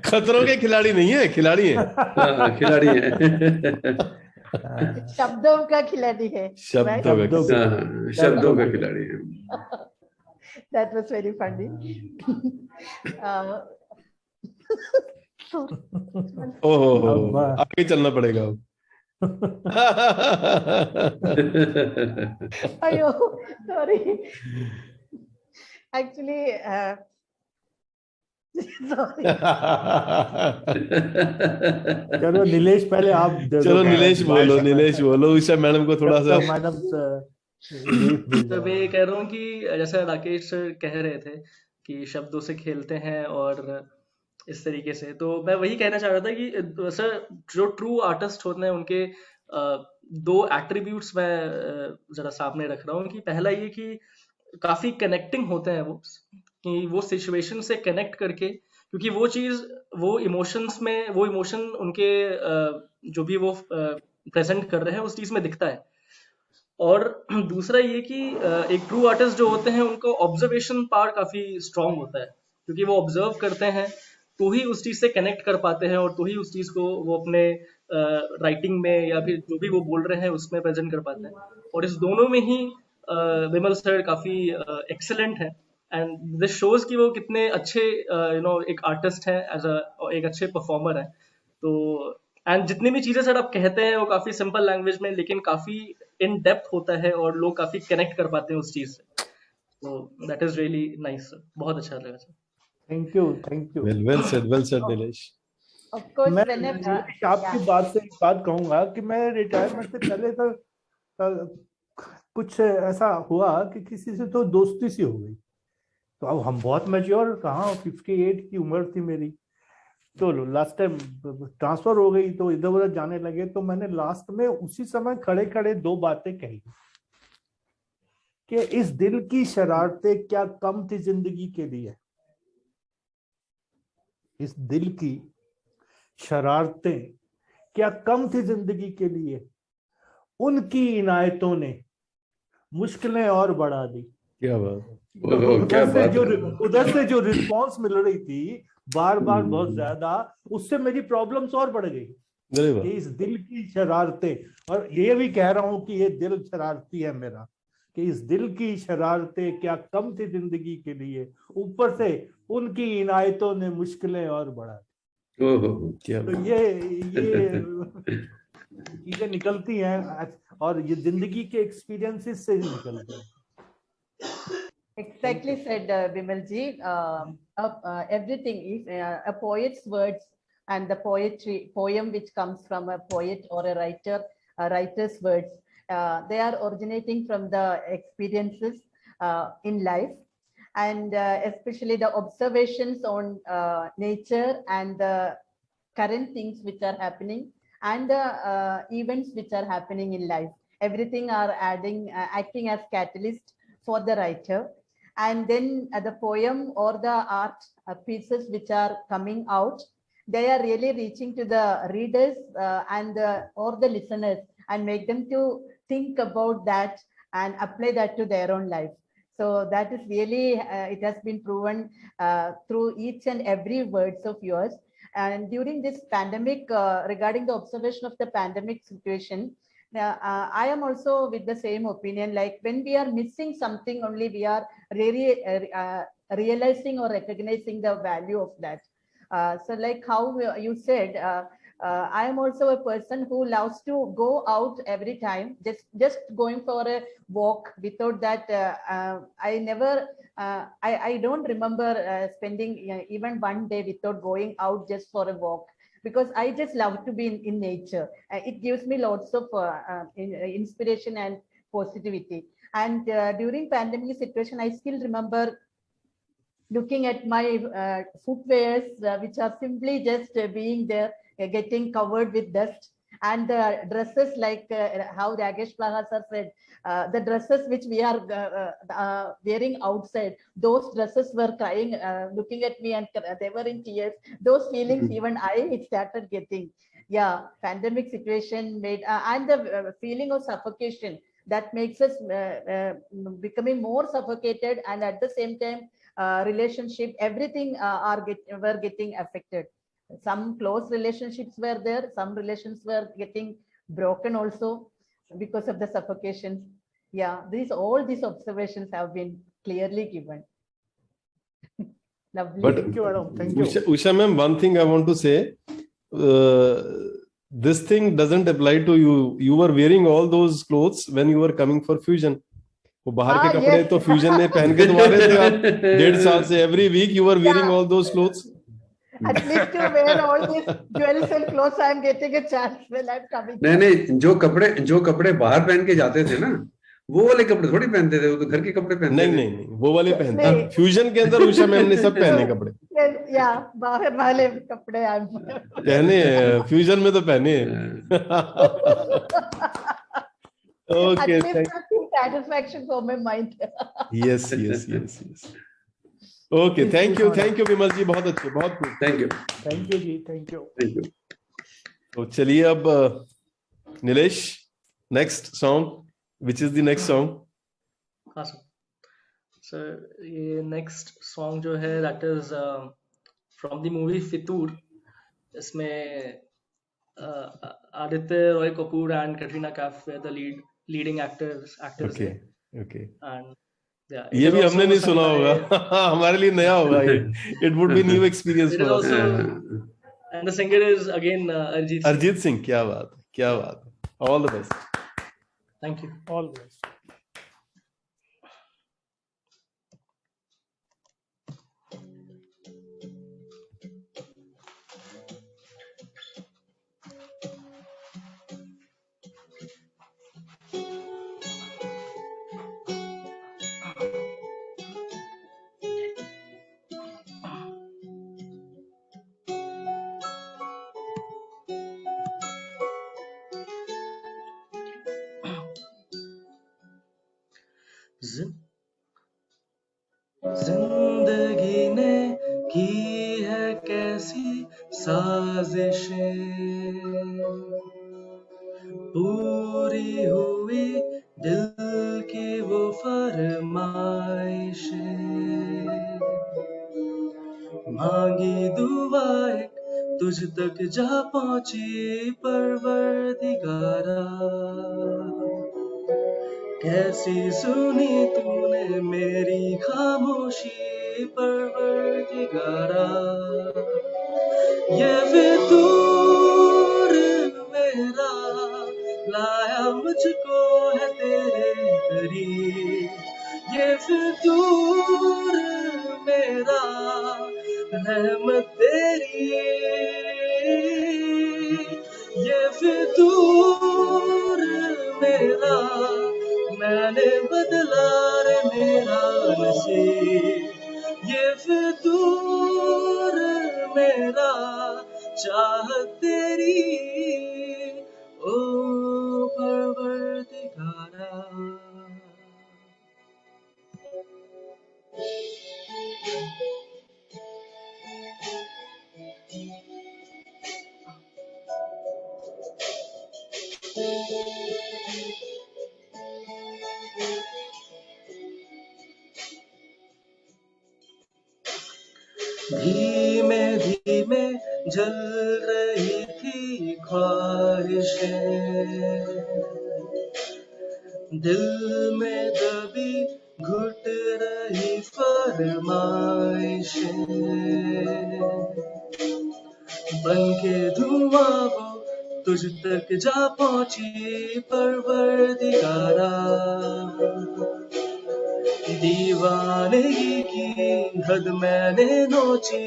खतरों के खिलाड़ी नहीं है, खिलाड़ी है। खिलाड़ी है। शब्दों का खिलाड़ी है। शब्दों का खिलाड़ी है। That was very funny. ओहो, आगे चलना पड़ेगा अब। अयो, sorry. Actually, sorry. चलो नीलेश, पहले आप चलो नीलेश बोलो। उषा मैडम को थोड़ा सा। मैडम तो मैं ये कह रहा हूँ कि जैसा राकेश सर कह रहे थे कि शब्दों से खेलते हैं और इस तरीके से, तो मैं वही कहना चाह रहा था कि सर जो ट्रू आर्टिस्ट होते हैं उनके दो एट्रीब्यूट्स मैं जरा सामने रख रहा हूँ कि पहला ये कि काफी कनेक्टिंग होते हैं वो, कि वो सिचुएशन से कनेक्ट करके, क्योंकि वो चीज, वो इमोशंस में, वो इमोशन उनके जो भी वो प्रेजेंट कर रहे हैं उस चीज में दिखता है। और दूसरा ये कि एक ट्रू आर्टिस्ट जो होते हैं उनको ऑब्जर्वेशन पावर काफी स्ट्रांग होता है, क्योंकि वो ऑब्जर्व करते हैं तो ही उस चीज से कनेक्ट कर पाते हैं और तो ही उस चीज को वो अपने राइटिंग में या फिर जो भी वो बोल रहे हैं उसमें प्रेजेंट कर पाते हैं। और इस दोनों में ही विमल सर काफी एक्सेलेंट है, एंड दिस शोज कि वो कितने अच्छे एक आर्टिस्ट है, एक अच्छे परफॉर्मर है। तो एंड जितनी भी चीजें सर आप कहते हैं वो काफी सिंपल लैंग्वेज में लेकिन काफी इन डेप्थ होता है और लोग काफी कनेक्ट कर पाते हैं उस चीज से। तो that is really nice sir, बहुत अच्छा लगा sir. Thank you, thank you. well said Nilesh. Of course, मैं whenever, आपकी बात से एक बात कहूंगा कि मैं रिटायरमेंट से पहले तो कुछ ऐसा हुआ कि किसी से तो दोस्ती सी हो गई, तो अब हम बहुत मैच्योर, कहाँ 58 की उम्र थी मेरी, तो लास्ट टाइम ट्रांसफर हो गई तो इधर उधर जाने लगे, तो मैंने लास्ट में उसी समय खड़े खड़े दो बातें कही कि इस दिल की शरारतें क्या कम थी जिंदगी के लिए, इस दिल की शरारतें क्या कम थी जिंदगी के लिए, उनकी इनायतों ने मुश्किलें और बढ़ा दी। क्या बात, उधर से जो रिस्पांस मिल रही थी बार बार बहुत ज्यादा, उससे मेरी प्रॉब्लम्स और बढ़ गई कि इस दिल की शरारतें, और ये भी कह रहा हूं कि ये दिल शरारती है मेरा, कि इस दिल की शरारतें क्या कम थी जिंदगी के लिए, ऊपर से उनकी इनायतों ने मुश्किलें और बढ़ा दी। तो ये चीजें निकलती हैं और ये जिंदगी के एक्सपीरियंसेस से ही निकलती हैं। Exactly said, Bimal ji. Everything is a poet's words and the poem which comes from a poet or a writer's words. They are originating from the experiences in life, and especially the observations on nature and the current things which are happening and the events which are happening in life. Everything are acting as catalyst for the writer. And then the poem or the art pieces which are coming out, they are really reaching to the readers or the listeners and make them to think about that and apply that to their own life. So that is really, it has been proven through each and every words of yours. And during this pandemic, regarding the observation of the pandemic situation, I am also with the same opinion. Like when we are missing something, only we are really realizing or recognizing the value of that. So like how you said, I am also a person who loves to go out every time, just going for a walk. Without that, I don't remember spending even one day without going out just for a walk, because I just love to be in nature. It gives me lots of inspiration and positivity. And during pandemic situation, I still remember looking at my footwears, which are simply just being there, getting covered with dust, and the dresses, like how Ragesh Plaha sir said, the dresses which we are wearing outside, those dresses were crying, looking at me, and they were in tears. Those feelings even I started getting. Yeah, pandemic situation made, and the feeling of suffocation that makes us becoming more suffocated, and at the same time, relationship, everything were getting affected. Some close relationships were there, some relations were getting broken also because of the suffocation. Yeah, all these observations have been clearly given. Lovely. But Thank you, madam. Thank you. Usha ma'am, one thing I want to say, this thing doesn't apply to you. You were wearing all those clothes when you were coming for fusion. वो बाहर के कपड़े तो fusion में पहन के तुम आ रहे थे आप 1.5 साल से. Every week you were wearing all those clothes. At least to wear all these jewels and clothes, I am getting a chance when I'm coming. नहीं, जो कपड़े बाहर पहन के जाते थे ना, वो वाले कपड़े थोड़ी पहनते थे, वो तो घर के कपड़े पहनते थे. नहीं, वो वाले पहनते. फ्यूजन के अंदर उषा मैम ने सब पहने कपड़े. Yeah, बाहर वाले कपड़े पहने फ्यूजन में तो पहने। Okay, At least satisfaction for my mind. yes. Okay, thank you विमल जी, बहुत अच्छे, बहुत good. Thank you ji, thank you. तो चलिए अब Nilesh, next song, which is the next song? हाँ सर, ये नेक्स्ट सॉन्ग जो है that is from the movie Fitoor. इसमें Aditya Roy Kapur and Katrina Kaif were the leading actors Okay. And ये भी हमने नहीं सुना होगा। हमारे लिए नया होगा ये। It would be new experience for us. And the singer is again Arjit Singh, क्या बात है। All the best. Thank you. All the best. जिंदगी ने की है कैसी साजिशें, पूरी हुई दिल की वो फरमाइशें, मांगी दुआ एक तुझ तक जा पहुंची परवरदिगारा, कैसी सुनी तूने मेरी खामोशी परवरदिगारा, ये फितूर मेरा लाया मुझको है तेरे करीब, ये फितूर मेरा रहमत तेरी, ये फितूर मेरा मैंने बदला रे मेरा नसीब, ये फितूर मेरा चाहत तेरी ओ परवरदिगारा। धीमे धीमे जल रही थी ख्वाहिशें, दिल में दबी घुट रही फरमाइशें, बन के धुआं वो तुझ तक जा पहुंची परवरदिगारा, दीवानगी की हद मैंने नोची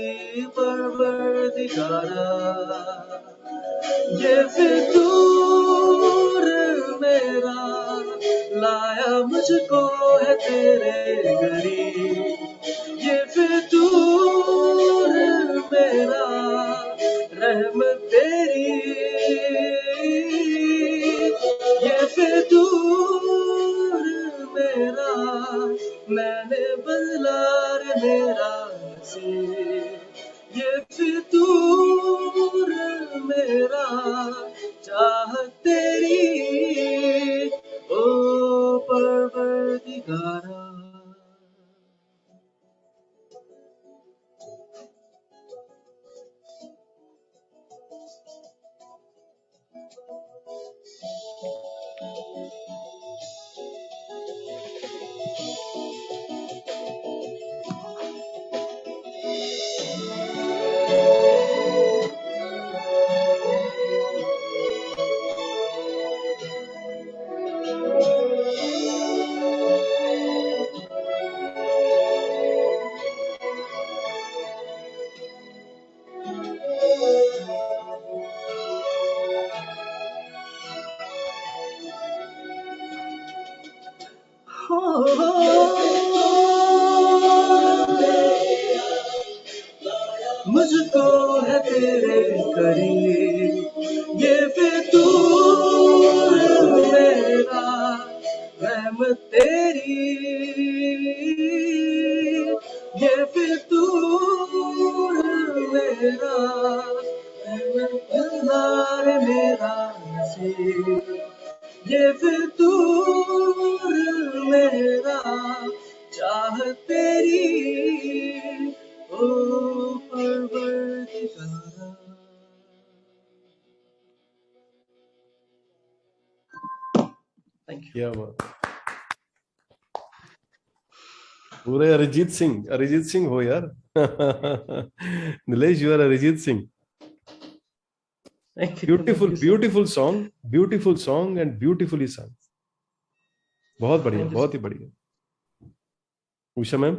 परवरदिगारा, ये फितूर मेरा लाया मुझको है तेरे करीब, ये फितूर मेरा रहमत तेरी, ये फितूर मेरा मैंने बदला रे मेरा नसीब, ये फितूर मेरा चाहत तेरी ओ परवरदिगारा। तेरे करीब, ये फितूर मेरा रहमत तेरी, ये फितूर मेरा रहमत मेरा नसीब, ये फितूर मेरा चाह तेरी, ओ परवरदिगारा। Thank you. क्या बात, पूरे अरिजीत सिंह हो यार। Nilesh, you are Arijit Singh. Beautiful song and beautifully song. बहुत बढ़िया, बहुत ही बढ़िया। Usha ma'am.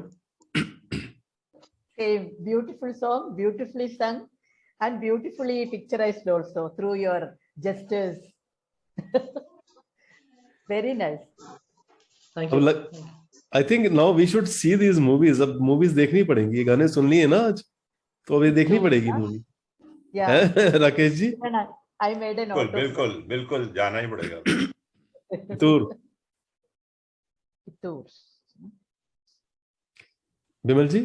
A beautiful song, beautifully sung, and beautifully picturized also through your gestures. Very nice. Thank you. I think now we should see these movies. अब movies देखनी पड़ेंगी। ये गाने सुन लिए ना आज, तो अभी देखनी पड़ेगी movie. Yeah. Rakesh ji. I made a note. बिल्कुल जाना ही पड़ेगा। तूर। बिमल जी।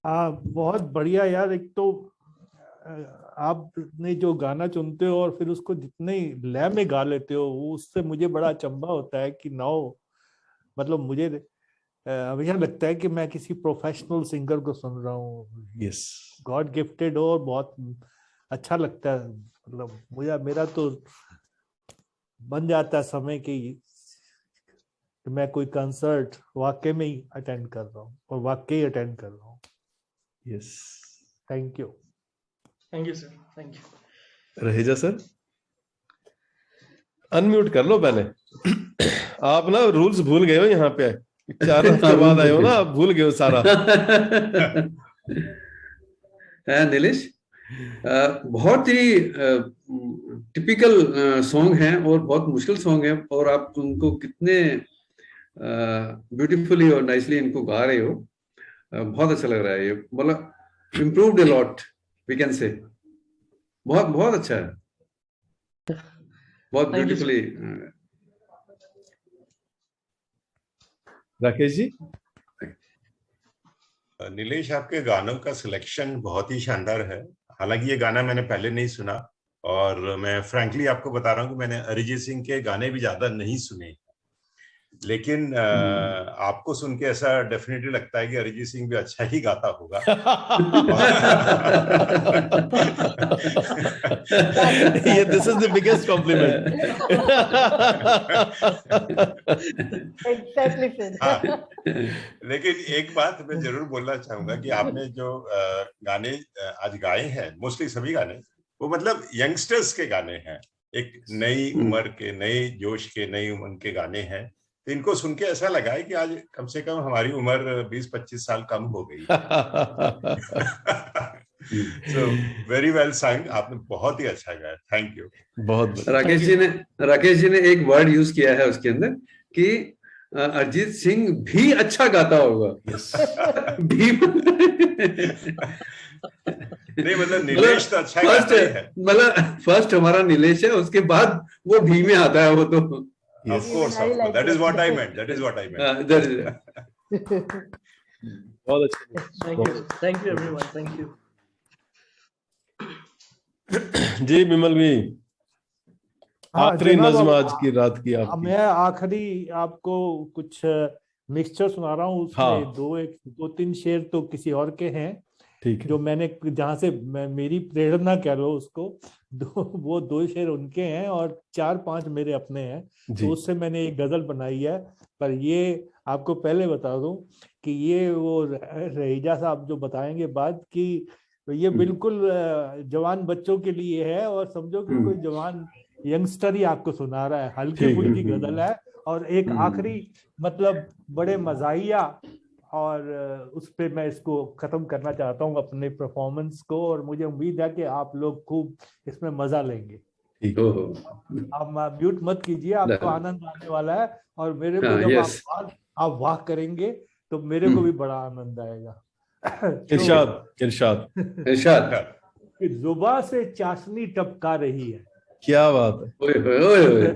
हाँ, बहुत बढ़िया यार। एक तो आपने जो गाना चुनते हो और फिर उसको जितने लय में गा लेते हो, वो उससे मुझे बड़ा अचंभा होता है कि नाउ मतलब मुझे हमेशा लगता है कि मैं किसी प्रोफेशनल सिंगर को सुन रहा हूँ। यस, गॉड गिफ्टेड हो, और बहुत अच्छा लगता है। मतलब मेरा तो बन जाता है समय कि मैं कोई कंसर्ट वाकई में ही अटेंड कर रहा हूँ, और वाकई अटेंड कर रहा हूँ। Yes, thank you sir, thank you. Raheja sir, unmute कर लो पहले। आप ना रूल्स भूल गए हो यहाँ पे, 4 हफ्ते बाद आए हो ना, आप भूल गए हो सारा। नीलेश, बहुत ही टिपिकल सॉन्ग है और बहुत मुश्किल सॉन्ग है, और आप उनको कितने ब्यूटीफुली और नाइसली इनको गा रहे हो। बहुत अच्छा लग रहा है ये, मतलब improved a lot we can say. बहुत अच्छा है, बहुत ब्यूटीफुली। राकेश जी। नीलेश, आपके गानों का सिलेक्शन बहुत ही शानदार है। हालांकि ये गाना मैंने पहले नहीं सुना, और मैं फ्रैंकली आपको बता रहा हूँ कि मैंने अरिजीत सिंह के गाने भी ज्यादा नहीं सुने, लेकिन आपको सुन के ऐसा डेफिनेटली लगता है कि अरिजीत सिंह भी अच्छा ही गाता होगा। ये this is the biggest complement. लेकिन एक बात मैं जरूर बोलना चाहूंगा कि आपने जो गाने आज गाए हैं, मोस्टली सभी गाने, वो मतलब यंगस्टर्स के गाने हैं, एक नई उम्र के, नए जोश के, नई उम्र के गाने हैं। तो इनको सुन के ऐसा लगा है कि आज कम से कम हमारी उम्र 20-25 साल कम हो गई। So very well sung, आपने बहुत ही अच्छा गाया, थैंक यू। बहुत। राकेश जी ने एक वर्ड यूज किया है उसके अंदर कि अरिजीत सिंह भी अच्छा गाता होगा। भी नहीं, मतलब नीलेश तो अच्छा गाता ही है। मतलब फर्स्ट हमारा नीलेश है, उसके बाद वो भी में आता है वो तो। Of course, that is what I meant. बहुत अच्छा। Thank you everyone. Thank you. जी बिमल भी, आखिरी नज़्म आज की रात की आपकी। मैं आखिरी आपको कुछ मिक्सचर सुना रहा हूँ, उसमें हाँ। 2-3 शेर तो किसी और के हैं, ठीक है, जो मैंने जहाँ से मेरी प्रेरणा कह लो उसको, वो 2 शेर उनके हैं और 4-5 मेरे अपने हैं। तो उससे मैंने एक गजल बनाई है। पर ये आपको पहले बता दूं कि ये वो रहेजा साहब जो बताएंगे बाद की, ये बिल्कुल जवान बच्चों के लिए है, और समझो कि कोई जवान यंगस्टर ही आपको सुना रहा है। हल्की फुल्की गजल है, और एक आखिरी मतलब बड़े मजाहिया, और उस पे मैं इसको खत्म करना चाहता हूँ अपने परफॉर्मेंस को, और मुझे उम्मीद है कि आप लोग खूब इसमें मजा लेंगे। आप म्यूट मत कीजिए, आपको आनंद आने वाला है, और मेरे को जब आप वाह करेंगे तो मेरे को भी बड़ा आनंद आएगा। इरशाद इरशाद इरशाद। कि जुबान से चाशनी टपका रही है। क्या बात है। ओए होए ओए होए।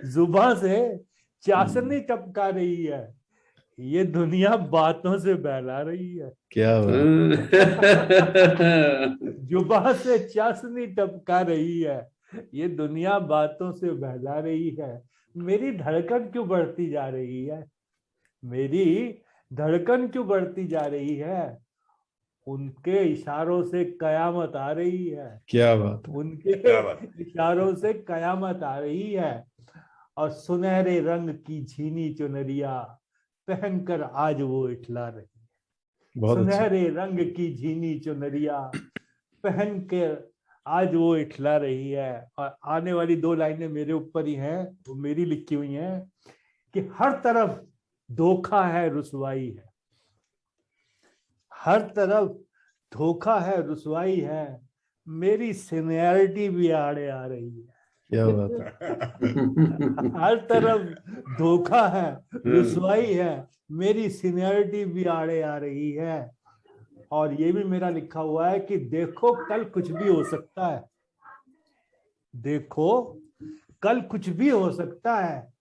जुबान से चाशनी टपका रही है, ये दुनिया बातों से बहला रही है। क्या बात है। जुबान से चाशनी टपका रही है, ये दुनिया बातों से बहला रही है। मेरी धड़कन क्यों बढ़ती जा रही है, मेरी धड़कन क्यों बढ़ती जा रही है, उनके इशारों से कयामत आ रही है। क्या बात है। उनके इशारों से कयामत आ रही है। और सुनहरे रंग की झीनी चुनरिया पहनकर आज वो इठला रही है। बहुत अच्छा। सुनहरे रंग की झीनी चुनरिया पहन के आज वो इठला रही है। और आने वाली 2 लाइनें मेरे ऊपर ही हैं, वो मेरी लिखी हुई हैं कि हर तरफ धोखा है, रुसवाई है, हर तरफ धोखा है, रुसवाई है, मेरी सीनियरिटी भी आड़े आ रही है। क्या बात है। हर तरफ धोखा है, रुसवाई है, मेरी सीनियरिटी भी आड़े आ रही है। और ये भी मेरा लिखा हुआ है कि देखो कल कुछ भी हो सकता है, देखो कल कुछ भी हो सकता है,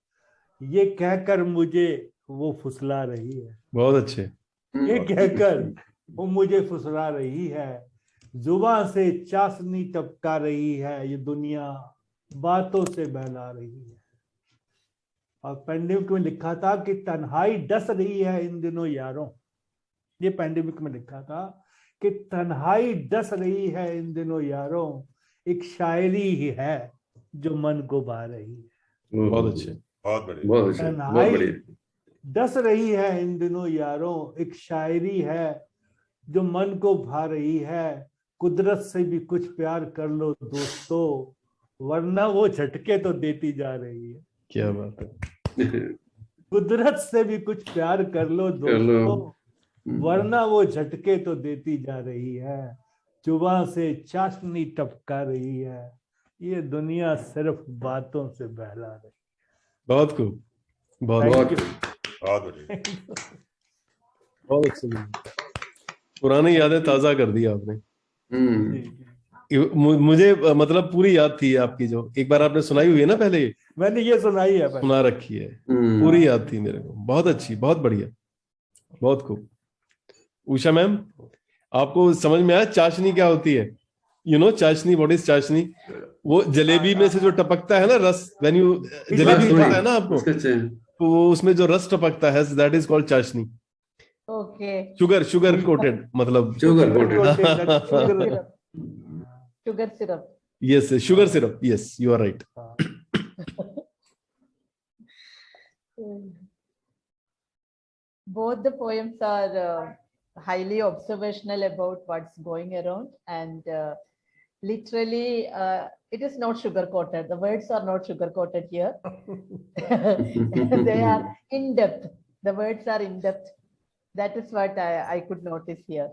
ये कहकर मुझे वो फुसला रही है। बहुत अच्छे। ये कहकर वो मुझे फुसला रही है। जुबान से चाशनी टपका रही है, ये दुनिया बातों से बहला रही है। और पैंडेमिक में लिखा था कि तन्हाई डस रही है इन दिनों यारों, ये पैंडेमिक में लिखा था कि तन्हाई डस रही है इन दिनों यारों, एक शायरी ही है जो मन को भा रही है। बहुत अच्छे। बहुत बढ़िया। बहुत अच्छे, बहुत बढ़िया। डस रही है इन दिनों यारों, एक शायरी है जो मन को भा रही है। कुदरत से भी कुछ प्यार कर लो दोस्तों, वरना वो झटके तो देती जा रही है। क्या बात है। कुदरत से भी कुछ प्यार कर लो दोस्तों, वरना वो झटके तो देती जा रही है। जुबान से चाशनी टपका रही है, ये दुनिया सिर्फ बातों से बहला रही है। बहुत खूब। बहुत बहुत बढ़िया। बहुत अच्छे। पुरानी यादें ताजा कर दी आपने। मुझे मतलब पूरी याद थी आपकी, जो एक बार आपने सुनाई हुई है ना पहले। मैंने ये सुनाई है, सुना रखी है, पूरी याद थी मेरे को। बहुत अच्छी, बहुत बढ़िया, बहुत खूब। उषा मैम, आपको समझ में आया चाशनी क्या होती है? यू नो चाशनी, व्हाट इज चाशनी? वो जलेबी में से जो टपकता है ना रस, व्हेन यू जलेबी पता है ना आपको, तो वो उसमें जो रस टपकता है, that is called chashni. Okay. Sugar coated, मतलब sugar syrup. Yes, sugar syrup, yes, you are right. Both the poems are highly observational about what's going around, and literally it is not sugar coated. The words are not sugar coated here. They are in depth. The words are in depth. That is what I could notice here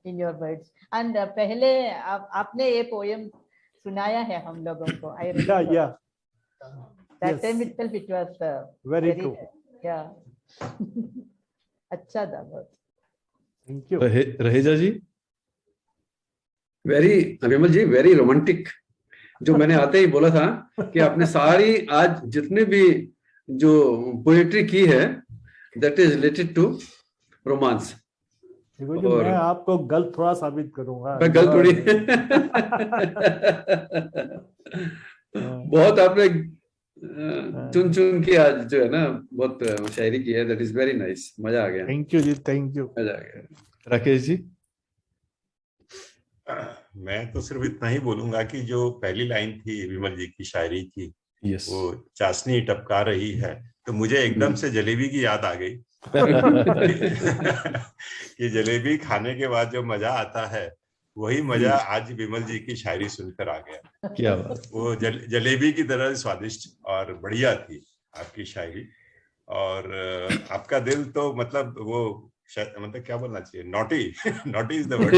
in your words. And पहले आपने ये poem सुनाया है हम लोगों को. I remember. Yeah. That time itself it was very true. Yeah. अच्छा था बहुत। Thank you. Raheja ji. Very, Vimal ji, very romantic. जो मैंने आते ही बोला था कि आपने सारी आज जितने भी जो पोएट्री की है, that is related to romance. और मैं आपको गलत थोड़ा साबित करूंगा। मैं गलत थोड़ी। बहुत आपने चुन के आज जो है ना बहुत शायरी की है, दैट इज वेरी नाइस। मजा आ गया। Thank you ji, thank you. मजा आ गया। राकेश जी। मैं तो सिर्फ इतना ही बोलूंगा कि जो पहली लाइन थी विमल जी की शायरी की, yes. वो चाशनी टपका रही है, तो मुझे एकदम से जलेबी की याद आ गई। कि जलेबी खाने के बाद जो मजा आता है, वही मजा आज विमल जी की शायरी सुनकर आ गया। क्या बात। वो जलेबी की तरह स्वादिष्ट और बढ़िया थी आपकी शायरी। और आपका दिल तो मतलब वो मतलब क्या बोलना चाहिए, नॉटी इज द वर्ड।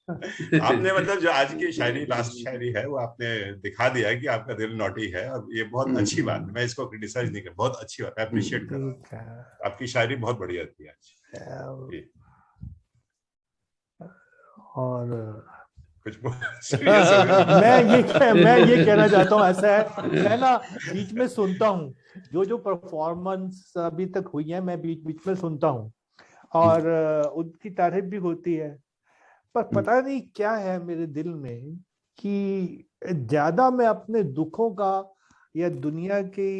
आपने मतलब जो आज की शायरी, लास्ट शायरी है, वो आपने दिखा दिया कि आपका दिल नॉटी है, और ये बहुत अच्छी बात है। मैं इसको क्रिटिसाइज नहीं कर, बहुत अच्छी बात है, अप्रिशिएट कर रहा हूँ। आपकी शायरी बहुत बढ़िया थी आज। और कुछ सीरियस हो गया। मैं ये कहना चाहता हूँ, ऐसा है मैं ना बीच में सुनता हूँ, जो परफॉर्मेंस अभी तक हुई है मैं बीच बीच में सुनता हूँ, और उनकी तारीफ भी होती है, पर पता नहीं क्या है मेरे दिल में कि ज्यादा मैं अपने दुखों का या दुनिया की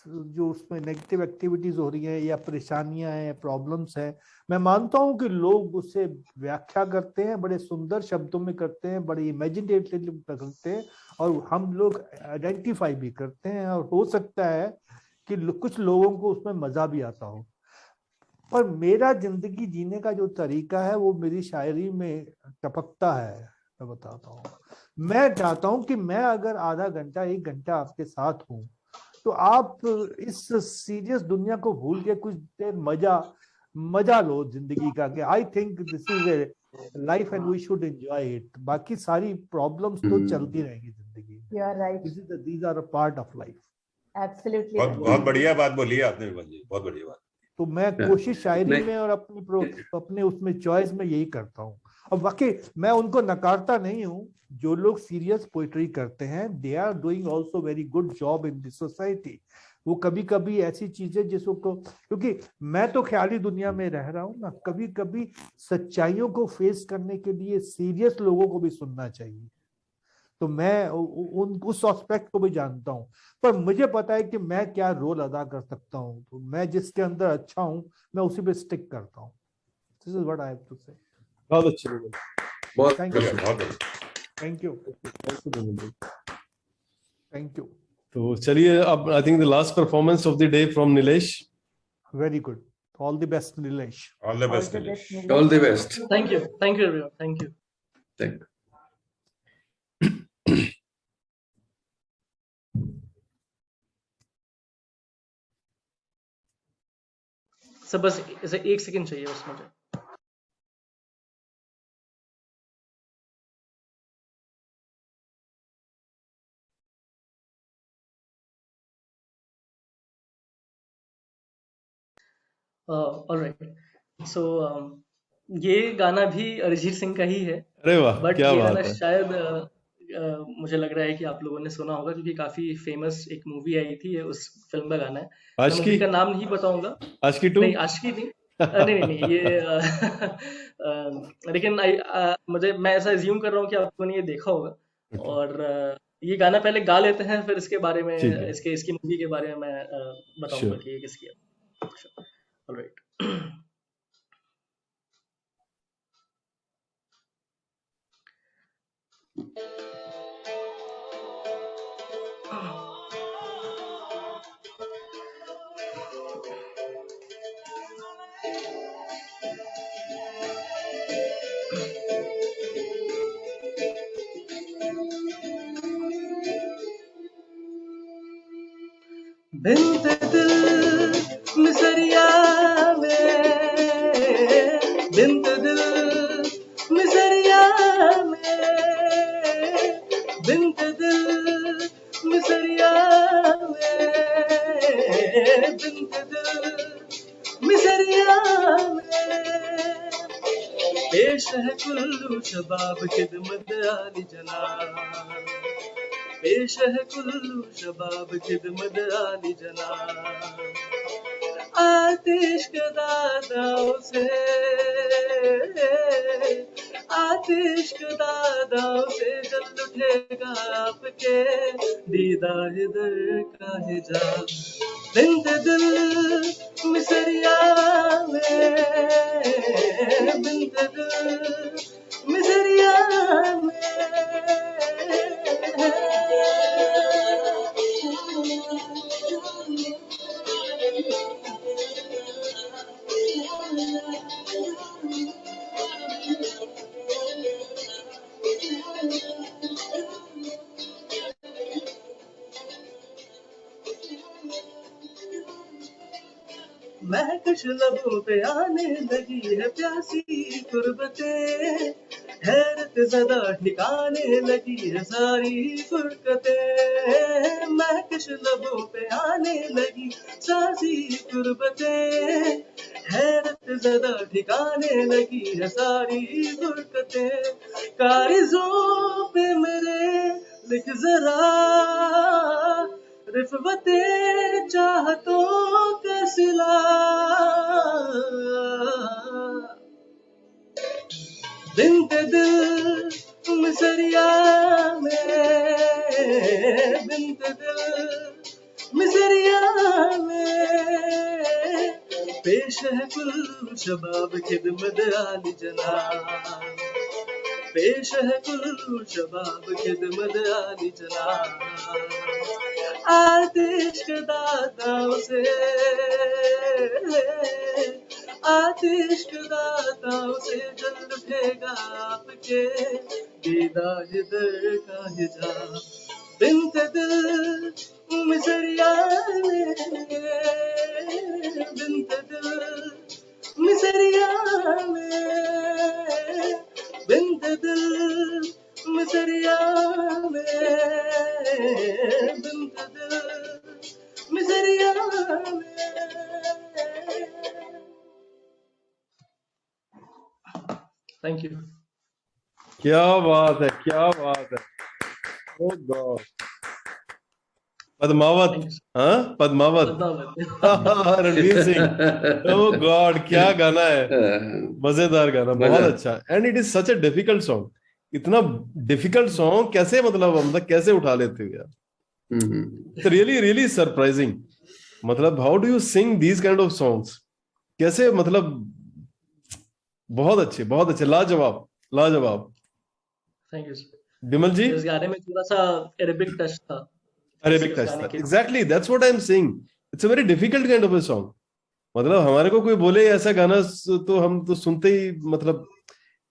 जो उसमें नेगेटिव एक्टिविटीज हो रही है या परेशानियां हैं, प्रॉब्लम्स हैं, मैं मानता हूं कि लोग उसे व्याख्या करते हैं, बड़े सुंदर शब्दों में करते हैं, बड़े इमेजिनेटिवली करते हैं, और हम लोग आइडेंटिफाई भी करते हैं, और हो सकता है कि कुछ लोगों को उसमें मजा भी आता हो। पर मेरा जिंदगी जीने का जो तरीका है वो मेरी शायरी में टपकता है। मैं बताता हूँ, मैं चाहता हूँ कि मैं अगर आधा घंटा 1 घंटा आपके साथ हूँ, तो आप इस सीरियस दुनिया को भूल के कुछ देर मजा लो जिंदगी का, कि I think this is a life and we should enjoy it. बाकी सारी प्रॉब्लम्स तो चलती रहेंगी जिंदगी में। You are right. These are a part of life. Absolutely बहुत right. बहुत बढ़िया बात बोली है आपने विमल जी, बहुत बढ़िया बात। तो मैं कोशिश शायरी में और अपने उसमें चॉइस में यही करता हूँ। अब वाकई मैं उनको नकारता नहीं हूँ, जो लोग सीरियस पोइट्री करते हैं, they are doing also very good job in this society. वो कभी कभी ऐसी चीजें जिसको, क्योंकि मैं तो ख्याली दुनिया में रह रहा हूँ ना, कभी कभी सच्चाइयों को फेस करने के लिए सीरियस लोगों को भी सुनना चाहिए। तो मैं उस एस्पेक्ट को भी जानता हूँ, पर मुझे पता है कि मैं क्या रोल अदा कर सकता हूँ, तो मैं जिसके अंदर अच्छा हूँ मैं उसी पे स्टिक करता हूँ। This is what I have to say. बहुत अच्छे, बहुत थैंक बढ़िया, यू, बहुत बढ़िया। Thank you, thank you. तो चलिए अब I think the last performance of the day from Nilesh. Very good, all the best Nilesh. All the All best the Nilesh. best, all the Nilesh. Best. Thank you everyone, thank you. Thank you. सब बस ऐसे 1 second चाहिए बस मुझे। Alright, सो ये गाना भी अरिजीत सिंह का ही है। अरे वाह, बट क्या ये बात गाना है। शायद मुझे लग रहा है कि आप लोगों ने सुना होगा, क्योंकि काफी फेमस एक मूवी आई थी, उस फिल्म का गाना है। मैं आशिकी, मूवी का नाम नहीं बताऊंगा। आशिकी 2? नहीं, आशिकी नहीं। नहीं ये लेकिन मैं ऐसा अज्यूम कर रहा हूँ कि आप लोगों ने ये देखा होगा। और ये गाना पहले गा लेते हैं, फिर इसके बारे में, ठीक है, इसकी मूवी के बारे में मैं बताऊंगा श्योर। कि ये किसकी है। ऑलराइट। बिंत दिल मिसरिया में, बिंत दिल मिसरिया में, बिंत दिल मिसरिया में, बिंत दिल मिसरिया में, पेश है कुल्लू शबाब खिदमत आली जनाब, पेश है कुल्लू शबाब खिदमत आली जनाब, आतिश के दादाओं से, आतिश के दादाओं से जल उठेगा आपके दीदार दर का हिजाब, बिंत दिल मिसरिया में, बिंत दिल मिसरिया में। महक महकश लबों पे आने लगी है प्यासी गुर्बतें, हैरत ज़दा ठिकाने लगी है सारी फुरकतें, महकश लबों पे आने लगी सारी गुर्बतें, हैरत ज़दा ठिकाने लगी है सारी फुरकतें, कारिज़ों पे मेरे लिख जरा रिफ़वते चाहतों का सिला, बिन्ते दिल मिसरिया में, बिन्ते दिल मिसरिया में, पेश है कुल शबाब खिदमत आली जनाब, पेश है कुल शबाब खिदमत आली जनाब, आतिश के दाताओं से, आतिश के दाताओं से जल उठेगा आपके दीदार दर का हिजाब, बिन्ते दिल मिसरिया में, बिन्ते दिल मिसरिया में, बिन्ते दिल मिसरिया में, बिन्ते दिल मिसरिया में। Thank you. क्या बात है, क्या बात है। ओ गॉड, पद्मावत, हाँ पद्मावत, रणवीर सिंह। ओ गॉड, क्या गाना है, मजेदार गाना, बहुत अच्छा। And it is such a difficult song, इतना डिफिकल्ट सॉन्ग कैसे मतलब कैसे उठा लेते हो यार, रियली रियली सरप्राइजिंग। मतलब how do you sing these kind of songs, कैसे, मतलब बहुत अच्छे, लाजवाब लाजवाब। Thank you. बिमल जी, इस गाने में थोड़ा सा अरेबिक टच था, अरेबिक टच था, exactly that's what I am saying, it's a very difficult kind of a song. मतलब हमारे को कोई बोले ऐसा गाना तो हम तो सुनते ही, मतलब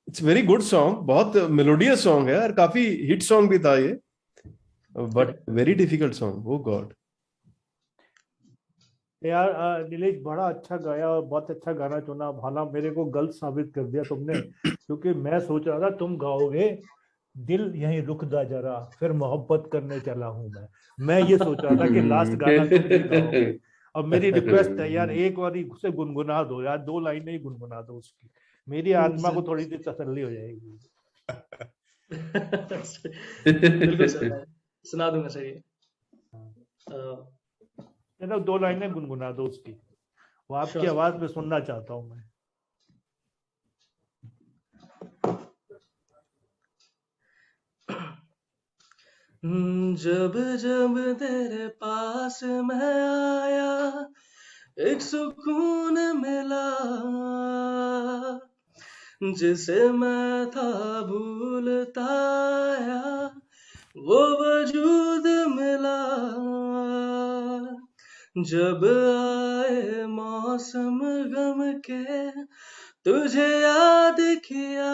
इट्स वेरी गुड सॉन्ग, बहुत मेलोडियस सॉन्ग है और काफी हिट सॉन्ग भी था ये, but very difficult song. Oh god यार नीलेश, बड़ा अच्छा गाया और बहुत अच्छा गाना चुना। भाला मेरे को गलत साबित कर दिया तुमने, क्योंकि मैं सोच रहा था तुम गाओगे दिल यहीं रुक दा जरा फिर मोहब्बत करने चला हूं मैं ये सोच रहा था कि लास्ट गाना तुम ही गाओगे। और मेरी रिक्वेस्ट है यार, एक बार उसे गुनगुना दो यार, 2 लाइनें ही गुनगुना दो उसकी, मेरी आत्मा को थोड़ी सी तसल्ली हो जाएगी। बिल्कुल सर, सुना दूंगा सर ये। 2 लाइनें गुनगुना दो उसकी, वो आपकी आवाज में सुनना चाहता हूं मैं। जब जब तेरे पास मैं आया एक सुकून मिला, जिसे मैं था भूलता आया वो वजूद मिला, जब आए मौसम गम के तुझे याद किया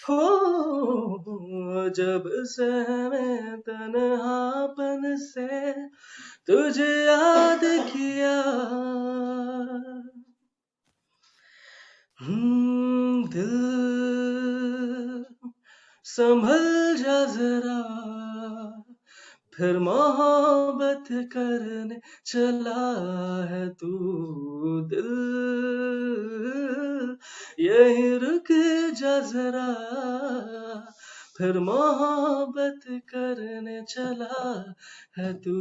हो, जब से मैं तन्हापन से तुझे याद किया, दिल संभल जा जरा फिर मोहब्बत करने चला है तू, दिल यहीं रुक जा जरा फिर मोहब्बत करने चला है तू।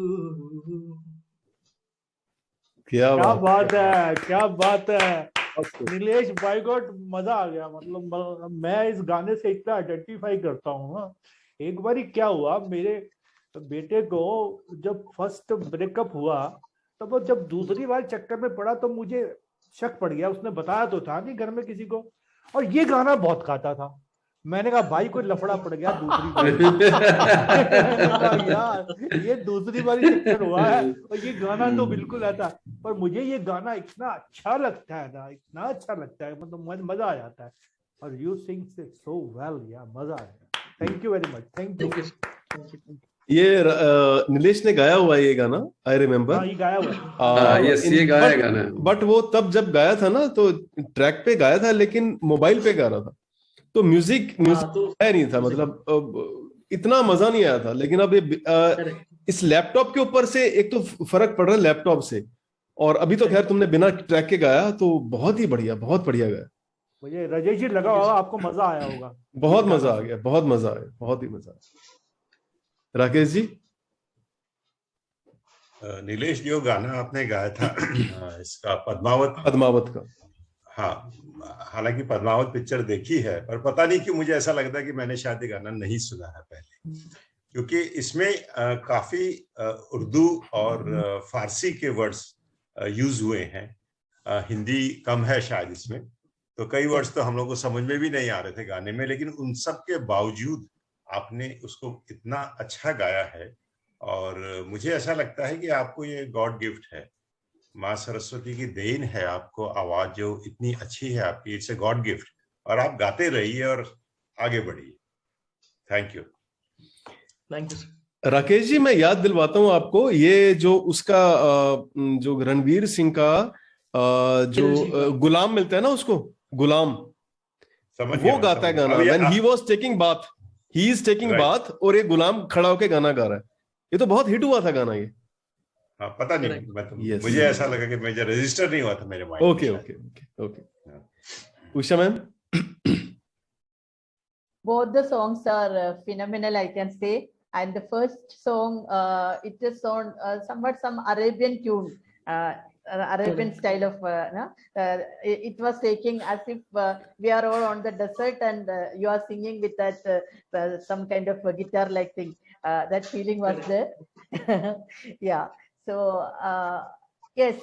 क्या बात है, क्या बात है नीलेश भाई, गॉड मजा आ गया। मतलब मैं इस गाने से इतना आइडेंटिफाई करता हूँ ना। एक बार क्या हुआ, मेरे बेटे को जब फर्स्ट ब्रेकअप हुआ, तब वो जब दूसरी बार चक्कर में पड़ा तो मुझे शक पड़ गया। उसने बताया तो था नहीं घर में किसी को, और ये गाना बहुत गाता था। मैंने कहा भाई कोई लफड़ा पड़ गया दूसरी बार। यार ये दूसरी बार चक्कर हुआ है और ये गाना तो बिल्कुल आता है। पर मुझे ये गाना इतना अच्छा लगता है ना, इतना अच्छा लगता है, मतलब मजा आ जाता है। और यू सिंग सो वेल यार, मजा आया। Thank you very much, thank you. ये नीलेश ने गाया हुआ है ये गाना, आई रिमेम्बर। हाँ, ये गाया हुआ है। यस, ये गाया गाना है। बट वो तब जब गाया था ना तो ट्रैक पे गाया था, लेकिन मोबाइल पे गा रहा था, तो म्यूजिक तो है नहीं था, मतलब इतना मजा नहीं आया था। लेकिन अब ये इस लैपटॉप के ऊपर से एक तो फर्क पड़ रहा है लैपटॉप से, और अभी तो खैर तुमने बिना ट्रैक के गाया तो बहुत ही बढ़िया, बहुत बढ़िया गाया। मुझे राजेश जी लगा होगा आपको मजा आया होगा। बहुत मजा आ गया, बहुत मजा आया, बहुत ही मजा आया। राकेश जी? नीलेश, जो गाना आपने गाया था इसका पद्मावत का, हाँ, हालांकि पद्मावत पिक्चर देखी है, पर पता नहीं क्यों मुझे ऐसा लगता है कि मैंने शायद ये गाना नहीं सुना है पहले, क्योंकि इसमें काफी उर्दू और फारसी के वर्ड्स यूज हुए हैं। हिंदी कम है शायद इसमें, तो कई वर्ड्स तो हम लोग को समझ में भी नहीं आ रहे थे गाने में, लेकिन उन सब के बावजूद आपने उसको इतना अच्छा गाया है। और मुझे ऐसा लगता है कि आपको ये गॉड गिफ्ट है, माँ सरस्वती की देन है आपको, आवाज जो इतनी अच्छी है आपकी, इट्स ए गॉड गिफ्ट। और आप गाते रहिए और आगे बढ़िए। Thank you. Thank you sir. Rakesh ji, मैं याद दिलवाता हूँ आपको, ये जो उसका जो रणवीर सिंह का जो गुलाम मिलता है ना उसको, गुलाम, वो गाता है गाना, when he was taking bath, he is taking bath, और ये गुलाम खड़ा होके गाना गा रहा है। ये तो बहुत हिट हुआ था गाना ये। हाँ, पता नहीं, मुझे ऐसा लगा कि मुझे रजिस्टर नहीं हुआ था मेरे माइंड में। Okay okay okay okay. Usha ma'am? Both the songs are phenomenal, I can say. And the first song, it is on somewhat some Arabian tune, Arabian style of. It was taking as if we are all on the desert and you are singing with that some kind of a guitar-like thing. That feeling was there. Yeah. So yes,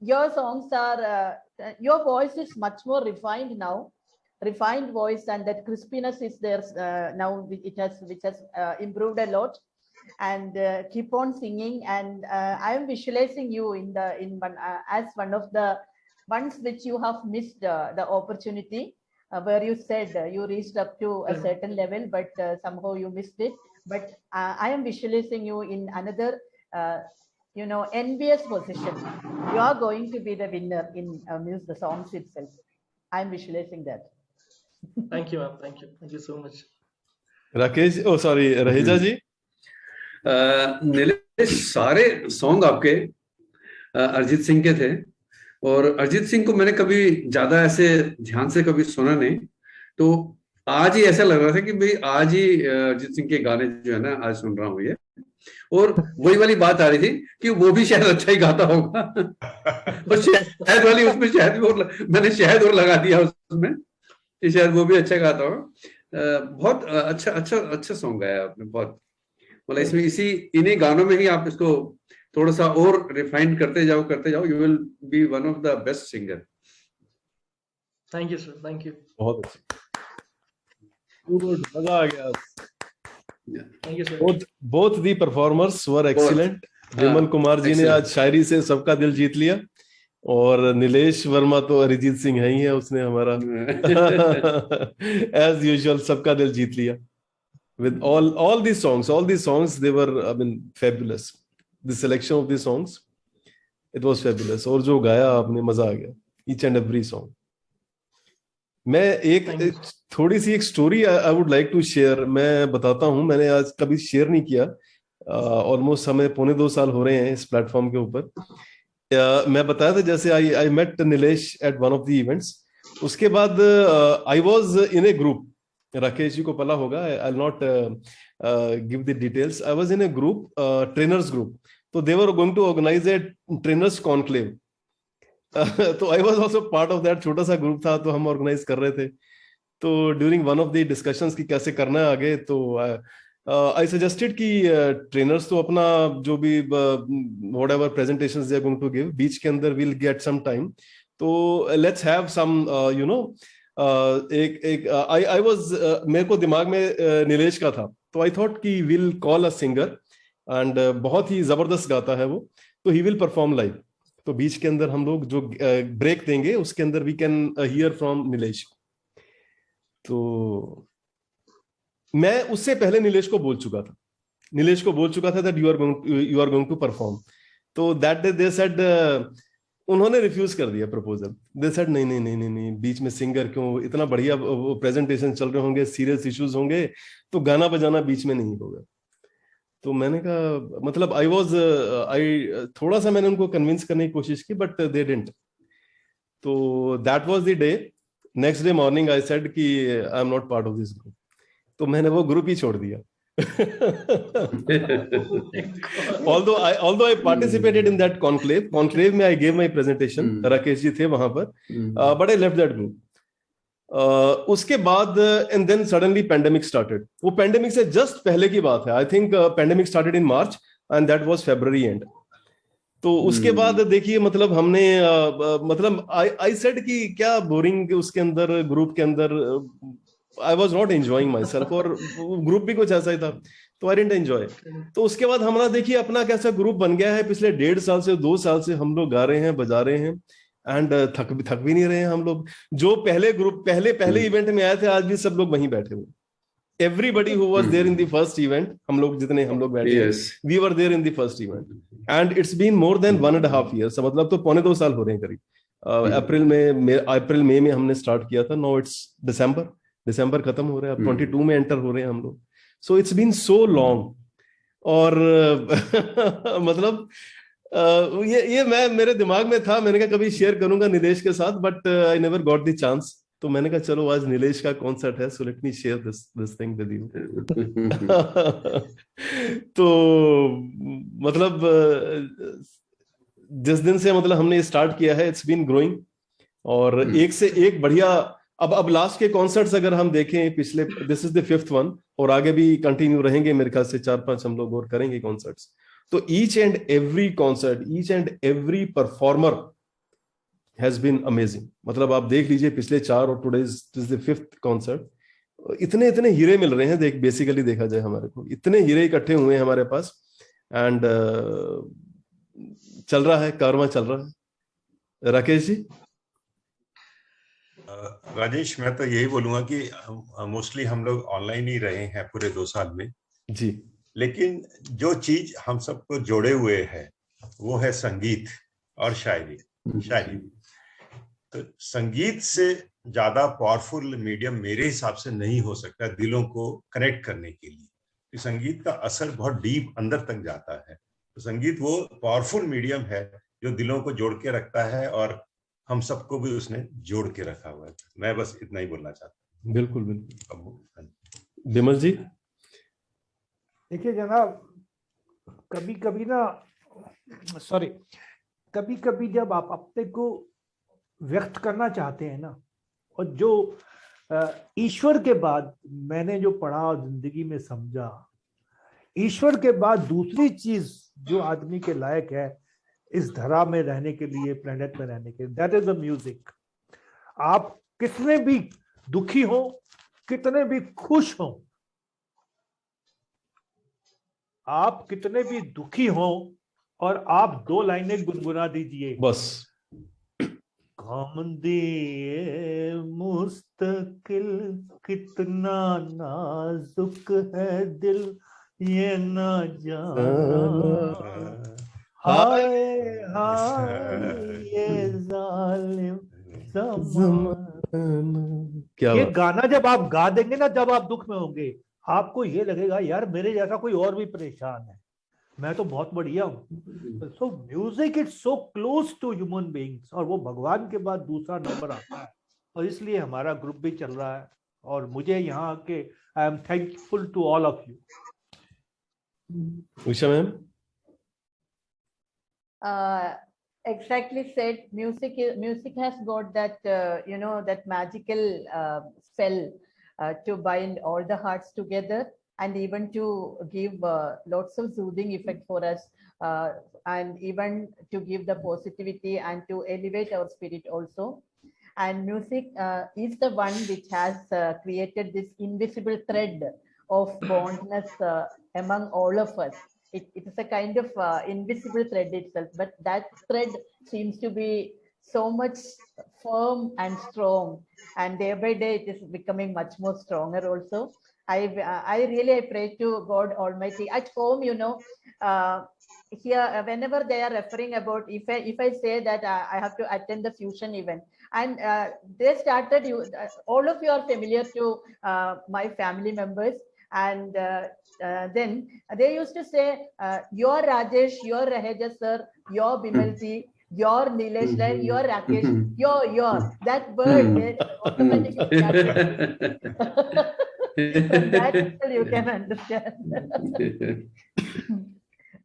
your songs are. Your voice is much more refined now. Refined voice, and that crispiness is there now, which has improved a lot. And keep on singing, and I am visualizing you in one as one of the ones which you have missed the opportunity, where you said you reached up to a certain level, but somehow you missed it. But I am visualizing you in another envious position. You are going to be the winner in the songs itself. I am visualizing that. Thank you, ma'am. Thank you so much. Rakesh, oh sorry, Raheja ji? Nilesh, सारे song आपके अरिजीत सिंह के थे, और अरिजीत सिंह को मैंने कभी ज्यादा ऐसे ध्यान से कभी सुना नहीं, तो आज ही ऐसा लग रहा था कि भाई आज ही अरिजीत सिंह के गाने जो है ना आज सुन रहा हूँ ये, और वही वाली बात आ रही थी कि वो भी शायद अच्छा ही गाता होगा। और शहद वाली उसमें शहद और मैंने शहद और लगा दिया उसमें, शायद वो भी अच्छा गाता हो। बहुत अच्छा सॉन्ग गाया आपने, बहुत, मतलब इसमें इन्हीं गानों में ही आप इसको थोड़ा सा और रिफाइन करते जाओ, you will be one of the best singer. Thank you sir, thank you. बहुत अच्छा, मजा आ गया। Thank you sir. Both the performers were excellent. Vimal Kumar ji ने आज शायरी से सबका दिल जीत लिया, और नीलेश वर्मा तो अरिजीत सिंह है ही है, उसने हमारा एज यूजुअल सबका दिल जीत लिया with all these songs they were, I mean, fabulous. The selection of these songs, it was fabulous. और जो गाया आपने, मजा आ गया, each and every song. मैं एक थोड़ी सी एक story I would like to share, मैं बताता हूँ, मैंने आज कभी शेयर नहीं किया, ऑलमोस्ट हमें 2.25 साल हो रहे हैं इस प्लेटफॉर्म के ऊपर। मैं बताया था जैसे I met Nilesh at one of the events, उसके बाद I was in a group, Rakesh ji को पता होगा, I will not give the details, I was in a group, trainers group, तो they were going to organise a trainers conclave, तो I was also part of that, छोटा सा group था तो हम ऑर्गेनाइज कर रहे थे। तो during one of the discussions की कैसे करना है आगे, तो I suggested कि ट्रेनर्स तो अपना जो भी whatever presentations they are going to give, बीच के अंदर we'll get some time, तो let's have some I was मेरे को दिमाग में नीलेश का था, तो I thought कि we'll call a singer and बहुत ही जबरदस्त गाता है वो, तो he will perform live, तो बीच के अंदर हम लोग जो ब्रेक देंगे उसके अंदर we can hear from Nilesh. तो मैं उससे पहले नीलेश को बोल चुका था that you are going to perform. तो दैट डे दे सेड, उन्होंने रिफ्यूज कर दिया प्रपोजल। दे सेड नहीं नहीं नहीं नहीं नहीं, बीच में सिंगर क्यों, इतना बढ़िया प्रेजेंटेशन चल रहे होंगे, सीरियस इश्यूज होंगे, तो गाना बजाना बीच में नहीं होगा। तो मैंने कहा, मतलब आई थोड़ा सा मैंने उनको कन्विंस करने की कोशिश की, बट दे डिडंट। तो that was the day. Next day morning I said कि I am not part of this group. तो मैंने वो ग्रुप ही छोड़ दिया। although I participated in that conclave में I gave my presentation, Rakesh ji थे वहां पर, but I left that group. उसके बाद and then suddenly pandemic started. वो pandemic से just पहले की बात है, I think pandemic started in March and that was February end. तो उसके बाद देखिए, मतलब हमने मतलब I said कि क्या बोरिंग उसके अंदर, ग्रुप के अंदर I was not enjoying myself, और ग्रुप भी कुछ ऐसा ही था, तो I didn't enjoy. तो उसके बाद हमारा देखिए अपना कैसा ग्रुप बन गया है, पिछले 1.5 साल से 2 साल से हम लोग गा रहे हैं, बजा रहे हैं, एंड थक भी नहीं रहे हैं हम लोग। जो पहले ग्रुप पहले इवेंट में आए थे, आज भी सब लोग वहीं बैठे हुए। Everybody who was there in the first event, हम लोग बैठे हैं, we were there in the first event, and it's been more than 1.5 years, मतलब तो 1.25 साल हो रहे हैं करीब। अप्रैल मई में हमने स्टार्ट किया था, now it's दिसंबर खत्म हो रहा है, अब 22 में एंटर हो रहे हैं हम लोग। So it's been so long, और मतलब ये मैं मेरे दिमाग में था, मैंने कहा कभी शेयर करूंगा नीलेश के साथ, but I never got the chance. तो मैंने कहा चलो आज नीलेश का कॉन्सर्ट है, so let me share this thing with you. तो मतलब जिस दिन से मतलब हमने स्टार्ट किया है, इट्स बीन ग्रोइंग, और एक से एक बढ़िया। अब लास्ट के कॉन्सर्ट्स अगर हम देखें पिछले, this is the 5th one, और आगे भी कंटिन्यू रहेंगे मेरे ख्याल से 4-5 हम लोग और करेंगे कॉन्सर्ट्स। तो each and every concert, each and every performer has been amazing. मतलब आप देख लीजिए पिछले 4 और today is the 5th concert, इतने हीरे मिल रहे हैं। बेसिकली देखा जाए हमारे को इतने हीरे इकट्ठे हुए हैं हमारे पास, एंड चल रहा है, कारवां चल रहा है। राकेश जी। राजेश, मैं तो यही बोलूंगा कि मोस्टली हम लोग ऑनलाइन ही रहे हैं पूरे 2 साल में जी, लेकिन जो चीज हम सबको जोड़े हुए है वो है संगीत और शायरी। तो संगीत से ज्यादा पावरफुल मीडियम मेरे हिसाब से नहीं हो सकता दिलों को कनेक्ट करने के लिए। संगीत का असर बहुत डीप अंदर तक जाता है। तो संगीत वो पावरफुल मीडियम है जो दिलों को जोड़ के रखता है, और हम सबको भी उसने जोड़ के रखा हुआ है। मैं बस इतना ही बोलना चाहता हूँ। बिल्कुल। विमल जी। देखिए जनाब, कभी कभी जब आप अपने को व्यक्त करना चाहते हैं ना, और जो ईश्वर के बाद मैंने जो पढ़ा और जिंदगी में समझा, ईश्वर के बाद दूसरी चीज जो आदमी के लायक है इस धरा में रहने के लिए, प्लेनेट में रहने के लिए, दैट इज द म्यूजिक। आप कितने भी दुखी हो, कितने भी खुश हो, आप कितने भी दुखी हो, और आप 2 लाइनें गुनगुना दीजिए बस। कामदे मुस्तकिल कितना नाजुक है दिल, ये ना जाना हाय ये जालिम ज़माना। ये गाना जब आप गा देंगे ना, जब आप दुख में होंगे, आपको ये लगेगा यार मेरे जैसा कोई और भी परेशान है, मैं तो बहुत बढ़िया हूँ। So music is so close to human beings, और वो भगवान के बाद दूसरा नंबर आता है, और इसलिए हमारा ग्रुप भी चल रहा है। और मुझे यहाँ के I am thankful to all of you. Usha ma'am. Exactly said. Music has got that that magical spell to bind all the hearts together, and even to give lots of soothing effect for us, and even to give the positivity and to elevate our spirit also. And music is the one which has created this invisible thread of bondness among all of us. It is a kind of invisible thread itself, but that thread seems to be so much firm and strong, and day by day it is becoming much more stronger also. I really pray to God Almighty. At home, here whenever they are referring about, if I say that I have to attend the fusion event, and they started, all of you are familiar to my family members, and then they used to say, your Rajesh, your Raheja sir, your Bimalji, your Nilesh, your Rakesh, your that word, they automatically started. From that you can understand.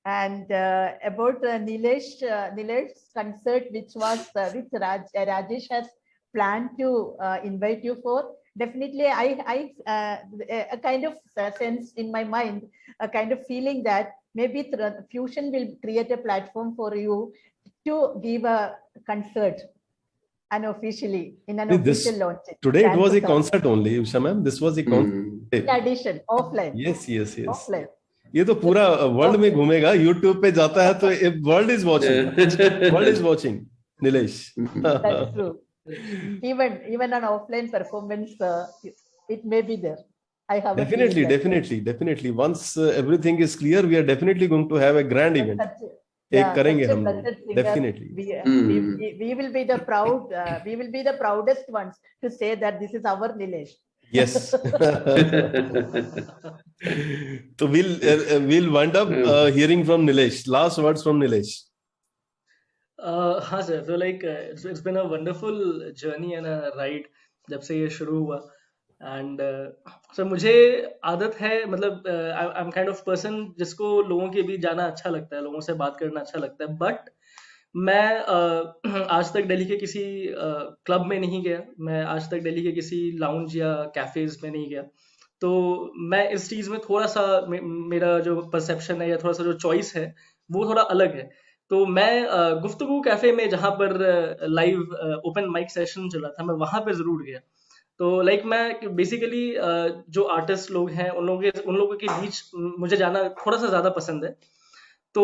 And about Nilesh's concert, which Rajesh has planned to invite you for, definitely I a kind of sense in my mind, a kind of feeling that maybe Fusion will create a platform for you to give a concert unofficially in an official launch. Today it was a concert only, Usha ma'am. This was a concert. In addition, offline. Yes. Offline. ये तो पूरा world में घूमेगा, YouTube पे जाता है तो world is watching Nilesh. That's true. Even an offline performance, it may be there. I have definitely. Once everything is clear, we are definitely going to have a grand event. करेंगे हम लोग. Definitely. We will be the proudest ones to say that this is our Nilesh. Yes. So we'll wind up hearing from Nilesh. Last words from Nilesh. हाँ sir, so like it's been a wonderful journey and a ride जब से ये शुरू हुआ, and sir मुझे आदत है, मतलब I'm kind of person जिसको लोगों के बीच जाना अच्छा लगता है, लोगों से बात करना अच्छा लगता है, but मैं आज तक दिल्ली के किसी क्लब में नहीं गया, मैं आज तक दिल्ली के किसी लाउंज या कैफेज में नहीं गया, तो मैं इस चीज़ में थोड़ा सा मेरा जो परसेप्शन है या थोड़ा सा जो चॉइस है वो थोड़ा अलग है. तो मैं गुफ्तगू कैफे में जहाँ पर लाइव ओपन माइक सेशन चला था, मैं वहाँ पर ज़रूर गया. तो लाइक मैं बेसिकली जो आर्टिस्ट लोग हैं उन लोगों के बीच मुझे जाना थोड़ा सा ज़्यादा पसंद है. तो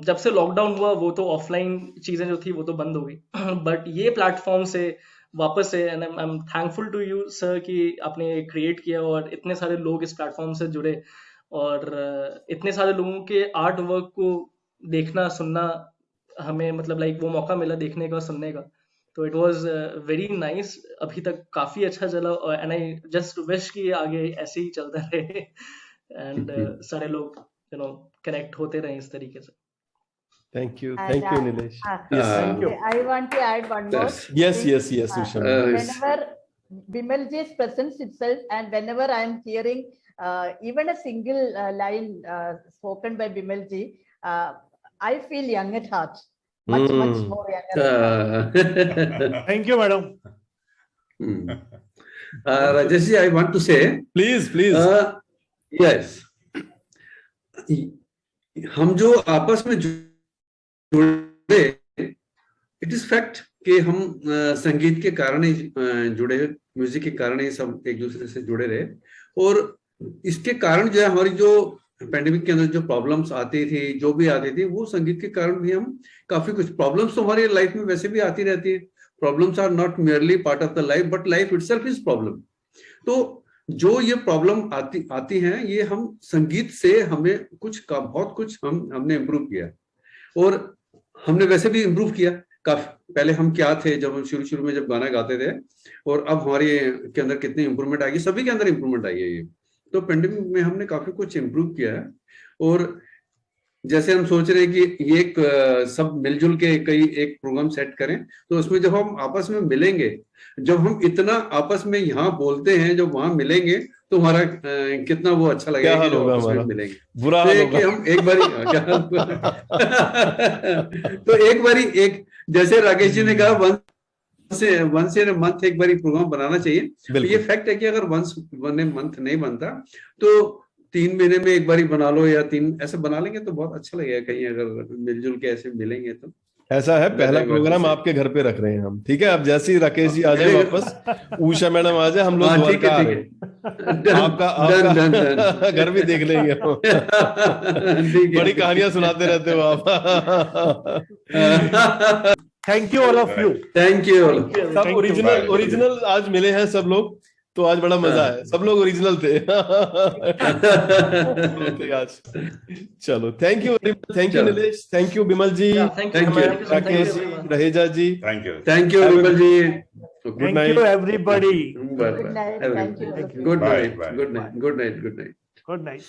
जब से लॉकडाउन हुआ वो तो ऑफलाइन चीज़ें जो थी वो तो बंद हो गई, बट ये प्लेटफॉर्म से वापस से, and I am thankful to you sir कि आपने क्रिएट किया और इतने सारे लोग इस प्लेटफॉर्म से जुड़े और इतने सारे लोगों के आर्ट वर्क को देखना सुनना हमें, मतलब लाइक वो मौका मिला देखने का सुनने का. तो इट वाज वेरी नाइस. अभी तक काफ़ी अच्छा चला और एंड आई जस्ट विश कि आगे ऐसे ही चलता रहे एंड सारे लोग कनेक्ट होते रहे इस तरीके से. Thank you, Nilesh. Yes, thank you. I want to add one more. Yes, Usha. Whenever Bimalji's presence itself, and whenever I am hearing even a single line spoken by Bimalji, I feel young at heart. Much more young at heart. Thank you, madam. Rajesh ji, I want to say. Please. Yes. हम जो आपस में जुड़े, it is fact कि हम संगीत के कारण ही जुड़े, म्यूजिक के कारण ही सब एक दूसरे से जुड़े रहे. और इसके कारण जो है हमारी जो पेंडेमिक के अंदर जो प्रॉब्लम्स आती थी, जो भी आती थी, वो संगीत के कारण भी हम काफी कुछ प्रॉब्लम्स तो हमारी लाइफ में वैसे भी आती रहती है. Problems are not merely part of the life, but life itself is problem. तो जो ये प्रॉब्लम आती हैं, ये हम संगीत से हमें बहुत कुछ हमने इम्प्रूव किया. और हमने वैसे भी इम्प्रूव किया काफी. पहले हम क्या थे जब हम शुरू में जब गाना गाते थे, और अब हमारे के अंदर कितनी इंप्रूवमेंट आई, सभी के अंदर इंप्रूवमेंट आई है. ये तो पेंडेमिक में हमने काफी कुछ इम्प्रूव किया है. और जैसे हम सोच रहे हैं कि ये एक सब मिलजुल के एक प्रोग्राम सेट करें, तो उसमें जब हम आपस में मिलेंगे, जब हम इतना आपस में यहाँ बोलते हैं, जब वहां मिलेंगे तो हमारा कितना वो अच्छा लगेगा कि आपस में मिलेंगे. बुरा तो कि हम एक बारी तो एक बारी जैसे राकेश जी ने कहा वंस इन मंथ एक बारी प्रोग्राम बनाना चाहिए. तो ये फैक्ट है कि अगर वंस वन ए मंथ नहीं बनता तो 3 महीने में एक बारी बना लो, या 3 ऐसे बना लेंगे तो बहुत अच्छा लगेगा. कहीं अगर मिलजुल के ऐसे मिलेंगे तो ऐसा है. पहला प्रोग्राम आपके घर पे रख रहे हैं हम, ठीक है? अब जैसे ही राकेश जी आ जाए वापस, उषा मैडम आ जाए, हम लोग आपका घर भी देख लेंगे. बड़ी कहानियां सुनाते रहते हो आप. Thank you all of you. Thank you all. सब ओरिजिनल आज मिले हैं सब लोग, तो आज बड़ा मजा है, सब लोग ओरिजिनल थे। आज चलो, thank you very much, thank you Nilesh, thank you Bimal ji, thank you, Rakesh ji, Raheja ji, thank you Vimal ji. Good night everybody. Good night. Thank you. Good night, good night, good night, good night. Good night.